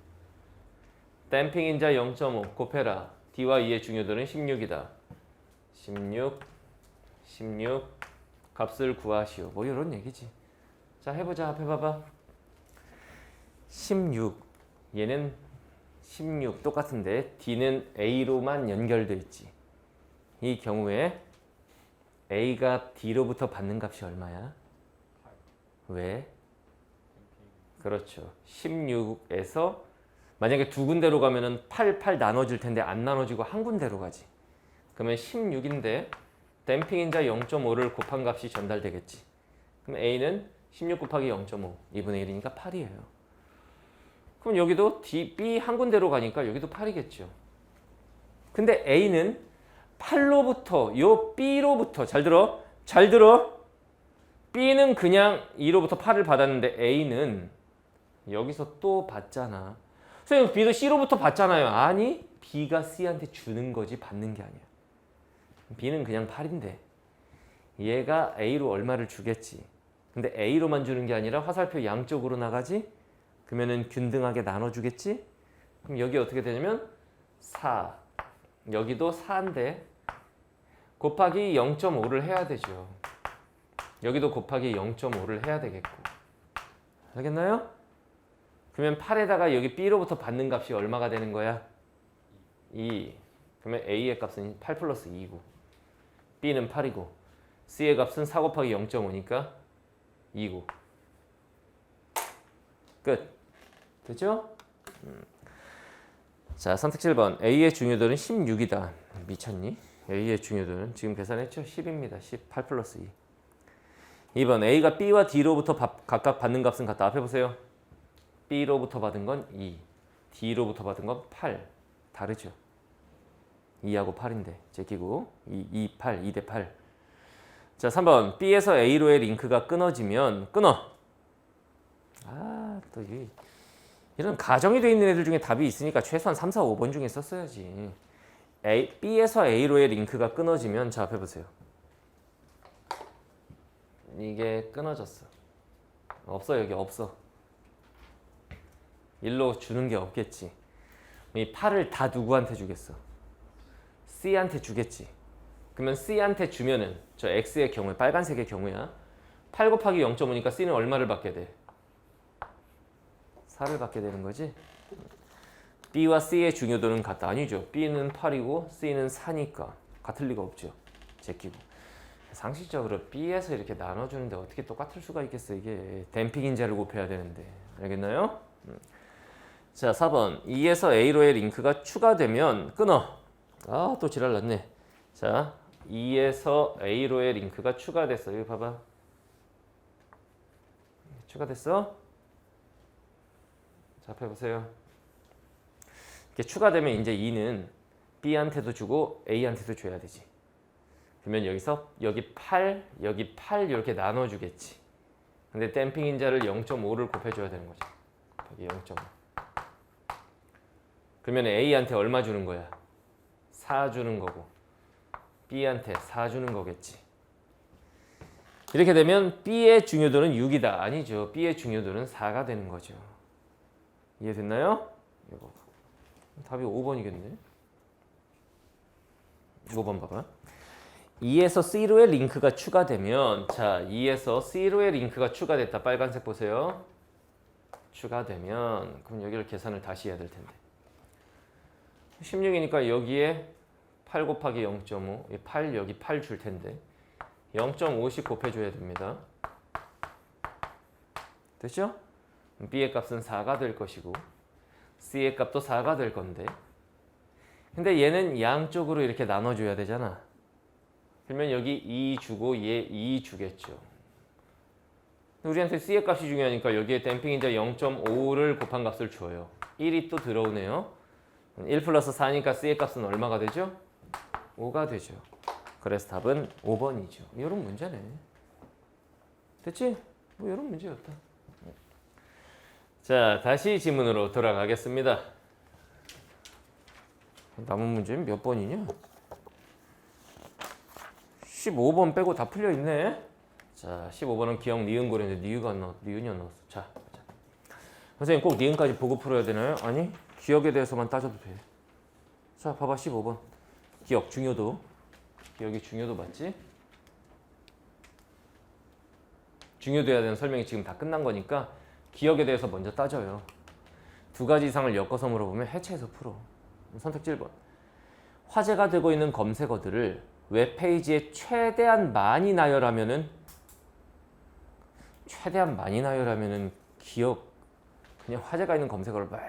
댐핑 인자 0.5 곱해라. D와 E의 중요도는 16이다. 16 값을 구하시오. 뭐 이런 얘기지. 자, 해보자. 앞에 봐봐. 16 얘는 16 똑같은데 D는 A로만 연결돼 있지. 이 경우에 A가 D로부터 받는 값이 얼마야? 왜? 그렇죠. 16에서 만약에 두 군데로 가면은 8 나눠질 텐데 안 나눠지고 한 군데로 가지. 그러면 16인데 댐핑 인자 0.5를 곱한 값이 전달되겠지. 그럼 A는 16 곱하기 0.5 2분의 1이니까 8이에요. 그럼 여기도 B 한 군데로 가니까 여기도 8이겠죠. 근데 A는 8로부터 요 B로부터 잘 들어. B는 그냥 2로부터 8을 받았는데 A는 여기서 또 받잖아. 선생님 B도 C로부터 받잖아요. 아니 B가 C한테 주는 거지 받는 게 아니야. B는 그냥 8인데 얘가 A로 얼마를 주겠지. 근데 A로만 주는 게 아니라 화살표 양쪽으로 나가지? 그러면은 균등하게 나눠주겠지? 그럼 여기 어떻게 되냐면 4. 여기도 4인데 곱하기 0.5를 해야 되죠. 여기도 곱하기 0.5를 해야 되겠고. 알겠나요? 그러면 8에다가 여기 B로부터 받는 값이 얼마가 되는 거야? 2. 그러면 A의 값은 8 플러스 2고 B는 8이고 C의 값은 4 곱하기 0.5니까 2고 끝. 됐죠? 자, 선택 7번. A의 중요도는 16이다. 미쳤니? A의 중요도는 지금 계산했죠? 10입니다. 10, 8 플러스 2. 2번. A가 B와 D로부터 각각 받는 값은 같다. 앞에 보세요. B로부터 받은 건 2, D로부터 받은 건 8. 다르죠? 2하고 8인데 제끼고 2, 8, 2대 8. 자, 3번. B에서 A로의 링크가 끊어지면 끊어. 또 이런 가정이 돼 있는 애들 중에 답이 있으니까 최소한 3, 4, 5번 중에 썼어야지. B에서 A로의 링크가 끊어지면 자, 앞에 보세요. 이게 끊어졌어. 없어. 여기 없어. 일로 주는 게 없겠지. 이 8을 다 누구한테 주겠어? C한테 주겠지. 그러면 C한테 주면은 저 X의 경우에 빨간색의 경우야. 8 곱하기 0.5니까 C는 얼마를 받게 돼? 4를 받게 되는 거지. B와 C의 중요도는 같다. 아니죠. B는 8이고 C는 4니까 같을 리가 없죠. 제끼고. 상식적으로 B에서 이렇게 나눠주는데 어떻게 똑같을 수가 있겠어. 이게 댐핑 인자를 곱해야 되는데. 알겠나요? 자, 4번. 2에서 A로의 링크가 추가되면 끊어. 또 지랄 났네. 자, 2에서 A로의 링크가 추가됐어. 여기 봐봐. 추가됐어? 자, 앞에 보세요. 이렇게 추가되면 이제 2는 B한테도 주고 A한테도 줘야 되지. 그러면 여기서 여기 8, 여기 8 이렇게 나눠주겠지. 근데 댐핑 인자를 0.5를 곱해줘야 되는 거지. 곱하기 0.5. 그러면 A한테 얼마 주는 거야? 4 주는 거고 B한테 4 주는 거겠지. 이렇게 되면 B의 중요도는 6이다. 아니죠. B의 중요도는 4가 되는 거죠. 이해됐나요? 이거. 답이 5번이겠네. 5번 봐봐. 2에서 C로의 링크가 추가되면 자, 2에서 C로의 링크가 추가됐다. 빨간색 보세요. 추가되면 그럼 여기를 계산을 다시 해야 될 텐데 16이니까 여기에 8 곱하기 0.5 8 여기 8 줄 텐데 0.5씩 곱해줘야 됩니다. 됐죠? B의 값은 4가 될 것이고 C의 값도 4가 될 건데 근데 얘는 양쪽으로 이렇게 나눠줘야 되잖아. 그러면 여기 2 주고 얘 2 주겠죠. 우리한테 C의 값이 중요하니까 여기에 댐핑인자 0.5를 곱한 값을 줘요. 1이 또 들어오네요. 1 플러스 4니까 C의 값은 얼마가 되죠? 5가 되죠. 그래서 답은 5번이죠. 이런 문제네. 됐지? 뭐 이런 문제였다. 자, 다시 지문으로 돌아가겠습니다. 남은 문제는 몇 번이냐? 15번 빼고 다 풀려 있네. 자, 15번은 기억 니은 고려인데 니은이 안 나왔어. 자, 선생님 꼭 니은까지 보고 풀어야 되나요? 아니, 기억에 대해서만 따져도 돼. 자, 봐봐 15번. 기억 중요도. 기억이 중요도 맞지? 중요도에 대한 설명이 지금 다 끝난 거니까 기억에 대해서 먼저 따져요. 두 가지 이상을 엮어서 물어보면 해체해서 풀어. 선택 7번. 화제가 되고 있는 검색어들을 웹페이지에 최대한 많이 나열하면은 기억 그냥 화제가 있는 검색어를 막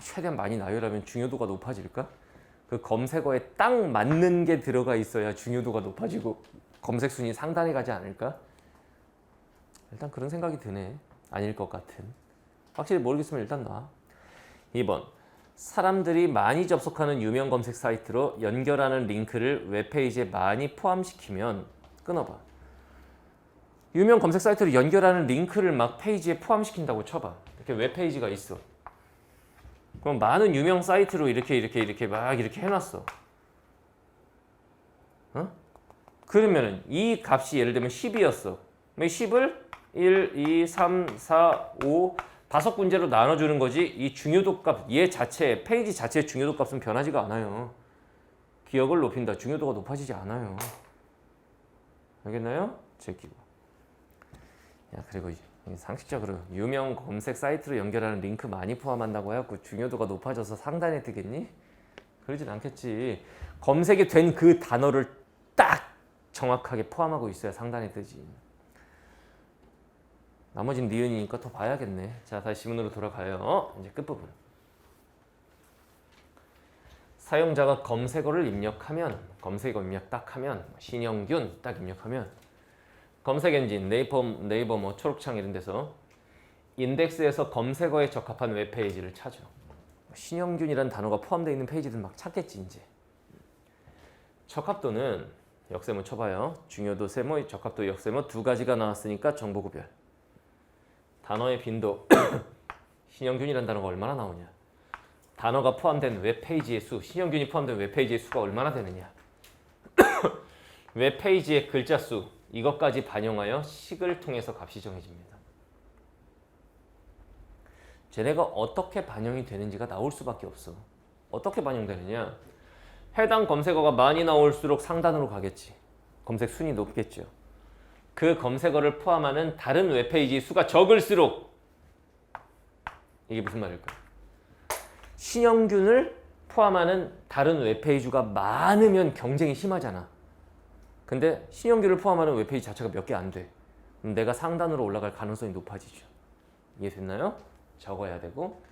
최대한 많이 나열하면 중요도가 높아질까? 그 검색어에 딱 맞는 게 들어가 있어야 중요도가 높아지고 검색 순위 상단에 가지 않을까? 일단 그런 생각이 드네. 아닐 것 같은. 확실히 모르겠으면 일단 놔. 2번. 사람들이 많이 접속하는 유명 검색 사이트로 연결하는 링크를 웹페이지에 많이 포함시키면 끊어봐. 유명 검색 사이트로 연결하는 링크를 막 페이지에 포함시킨다고 쳐봐. 이렇게 웹페이지가 있어. 그럼 많은 유명 사이트로 이렇게 막 이렇게 해놨어. 어? 그러면은 이 값이 예를 들면 10이었어. 10을 1, 2, 3, 4, 5 다섯 군제로 나눠주는 거지. 이 중요도 값, 얘 자체, 페이지 자체의 중요도 값은 변하지가 않아요. 기억을 높인다. 중요도가 높아지지 않아요. 알겠나요? 제끼고. 야, 그리고 상식적으로 유명 검색 사이트로 연결하는 링크 많이 포함한다고 해갖고 중요도가 높아져서 상단에 뜨겠니? 그러진 않겠지. 검색이 된 그 단어를 딱 정확하게 포함하고 있어야 상단에 뜨지. 나머지는 니은이니까 더 봐야겠네. 자, 다시 지문으로 돌아가요. 이제 끝부분. 사용자가 검색어를 입력하면, 검색어 입력 딱 하면, 신영균 딱 입력하면 검색 엔진, 네이버 뭐 초록창 이런 데서 인덱스에서 검색어에 적합한 웹페이지를 찾아. 신영균이라는 단어가 포함되어 있는 페이지들 막 찾겠지 이제. 적합도는 역세모 쳐봐요. 중요도 세모, 적합도 역세모 두 가지가 나왔으니까 정보 구별. 단어의 빈도, 신영균이라는 단어가 얼마나 나오냐. 단어가 포함된 웹페이지의 수, 신영균이 포함된 웹페이지의 수가 얼마나 되느냐. 웹페이지의 글자 수, 이것까지 반영하여 식을 통해서 값이 정해집니다. 쟤네가 어떻게 반영이 되는지가 나올 수밖에 없어. 어떻게 반영되느냐. 해당 검색어가 많이 나올수록 상단으로 가겠지. 검색 순위 높겠죠. 그 검색어를 포함하는 다른 웹페이지 수가 적을수록, 이게 무슨 말일까? 신영균을 포함하는 다른 웹페이지가 많으면 경쟁이 심하잖아. 근데 신영균을 포함하는 웹페이지 자체가 몇 개 안 돼. 그럼 내가 상단으로 올라갈 가능성이 높아지죠. 이해됐나요? 적어야 되고,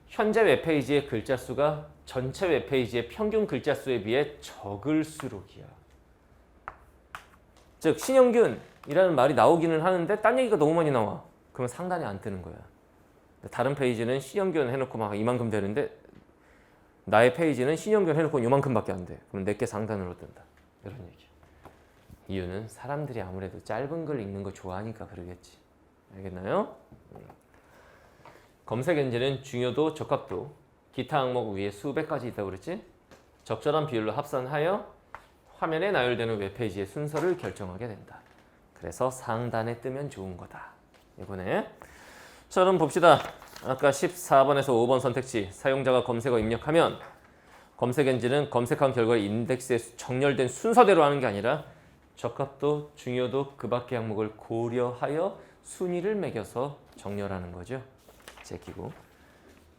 현재 웹페이지의 글자 수가 전체 웹페이지의 평균 글자 수에 비해 적을수록이야. 즉 신영균이라는 말이 나오기는 하는데 딴 얘기가 너무 많이 나와. 그러면 상단에 안 뜨는 거야. 다른 페이지는 신영균 해놓고 막 이만큼 되는데 나의 페이지는 신영균 해놓고 이만큼밖에 안 돼. 그럼 내게 상단으로 뜬다. 이런 얘기야. 이유는 사람들이 아무래도 짧은 글 읽는 거 좋아하니까 그러겠지. 알겠나요? 검색 엔진은 중요도, 적합도, 기타 항목 위에 수백 가지 있다고 그랬지? 적절한 비율로 합산하여 화면에 나열되는 웹페이지의 순서를 결정하게 된다. 그래서 상단에 뜨면 좋은 거다. 이번에 자, 그럼 봅시다. 아까 14번에서 5번 선택지, 사용자가 검색어 입력하면 검색 엔진은 검색한 결과를 인덱스에 정렬된 순서대로 하는 게 아니라 적합도, 중요도, 그 밖의 항목을 고려하여 순위를 매겨서 정렬하는 거죠. 제끼고.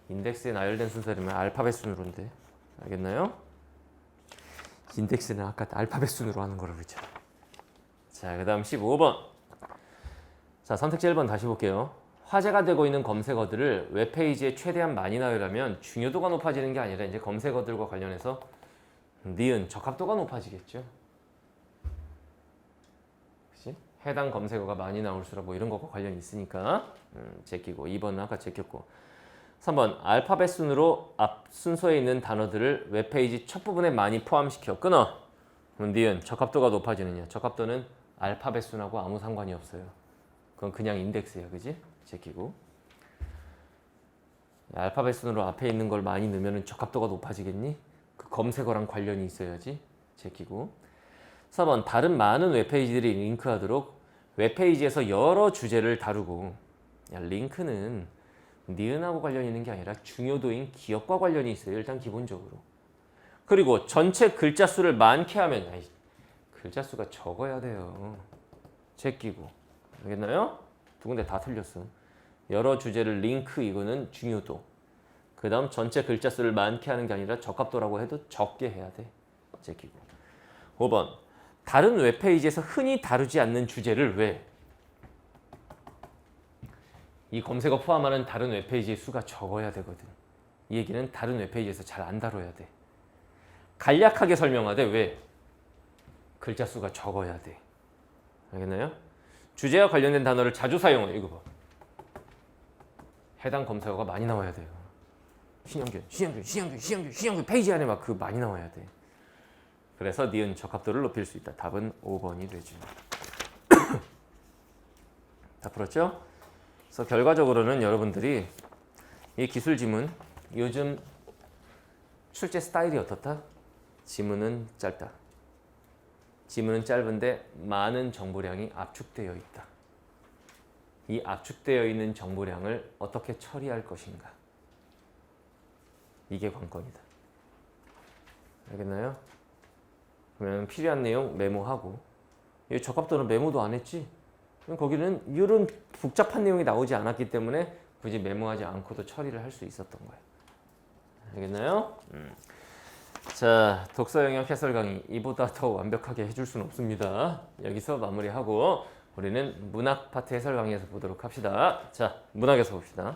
인덱스에 나열된 순서라면 알파벳 순으로인데. 알겠나요? 인덱스는 아까 알파벳 순으로 하는 거라고 그랬잖아. 자, 그 다음 15번. 자, 선택지 1번 다시 볼게요. 화제가 되고 있는 검색어들을 웹페이지에 최대한 많이 나열하면 중요도가 높아지는 게 아니라 이제 검색어들과 관련해서 니은, 적합도가 높아지겠죠. 그치? 해당 검색어가 많이 나올수록 뭐 이런 것과 관련이 있으니까 제끼고. 2번은 아까 제꼈고. 3번 알파벳 순으로 앞 순서에 있는 단어들을 웹페이지 첫 부분에 많이 포함시켜 끊어. 그럼 니은, 적합도가 높아지느냐. 적합도는 알파벳 순하고 아무 상관이 없어요. 그건 그냥 인덱스예요. 그지? 제끼고. 알파벳 순으로 앞에 있는 걸 많이 넣으면 적합도가 높아지겠니? 그 검색어랑 관련이 있어야지. 제끼고. 4번 다른 많은 웹페이지들이 링크하도록 웹페이지에서 여러 주제를 다루고. 야, 링크는 니은하고 관련이 있는 게 아니라 중요도인 기억과 관련이 있어요. 일단 기본적으로. 그리고 전체 글자 수를 많게 하면 글자 수가 적어야 돼요. 제끼고. 알겠나요? 두 군데 다 틀렸어. 여러 주제를 링크, 이거는 중요도. 그 다음 전체 글자 수를 많게 하는 게 아니라 적합도라고 해도 적게 해야 돼. 제끼고. 5번 다른 웹페이지에서 흔히 다루지 않는 주제를 왜? 이 검색어 포함하는 다른 웹페이지의 수가 적어야 되거든. 이 얘기는 다른 웹페이지에서 잘 안 다뤄야 돼. 간략하게 설명하되 왜? 글자 수가 적어야 돼. 알겠나요? 주제와 관련된 단어를 자주 사용해. 이거 봐. 해당 검색어가 많이 나와야 돼요. 신영균 페이지 안에 막 그 많이 나와야 돼. 그래서 니은 적합도를 높일 수 있다. 답은 5번이 되죠. 다 풀었죠? 그래서 결과적으로는 여러분들이 이 기술 지문 요즘 출제 스타일이 어떻다? 지문은 짧다. 지문은 짧은데 많은 정보량이 압축되어 있다. 이 압축되어 있는 정보량을 어떻게 처리할 것인가? 이게 관건이다. 알겠나요? 그러면 필요한 내용 메모하고, 이 적합도는 메모도 안 했지? 그럼 거기는 이런 복잡한 내용이 나오지 않았기 때문에 굳이 메모하지 않고도 처리를 할 수 있었던 거예요. 알겠나요? 자, 독서 영역 해설 강의 이보다 더 완벽하게 해줄 수는 없습니다. 여기서 마무리하고 우리는 문학 파트 해설 강의에서 보도록 합시다. 자, 문학에서 봅시다.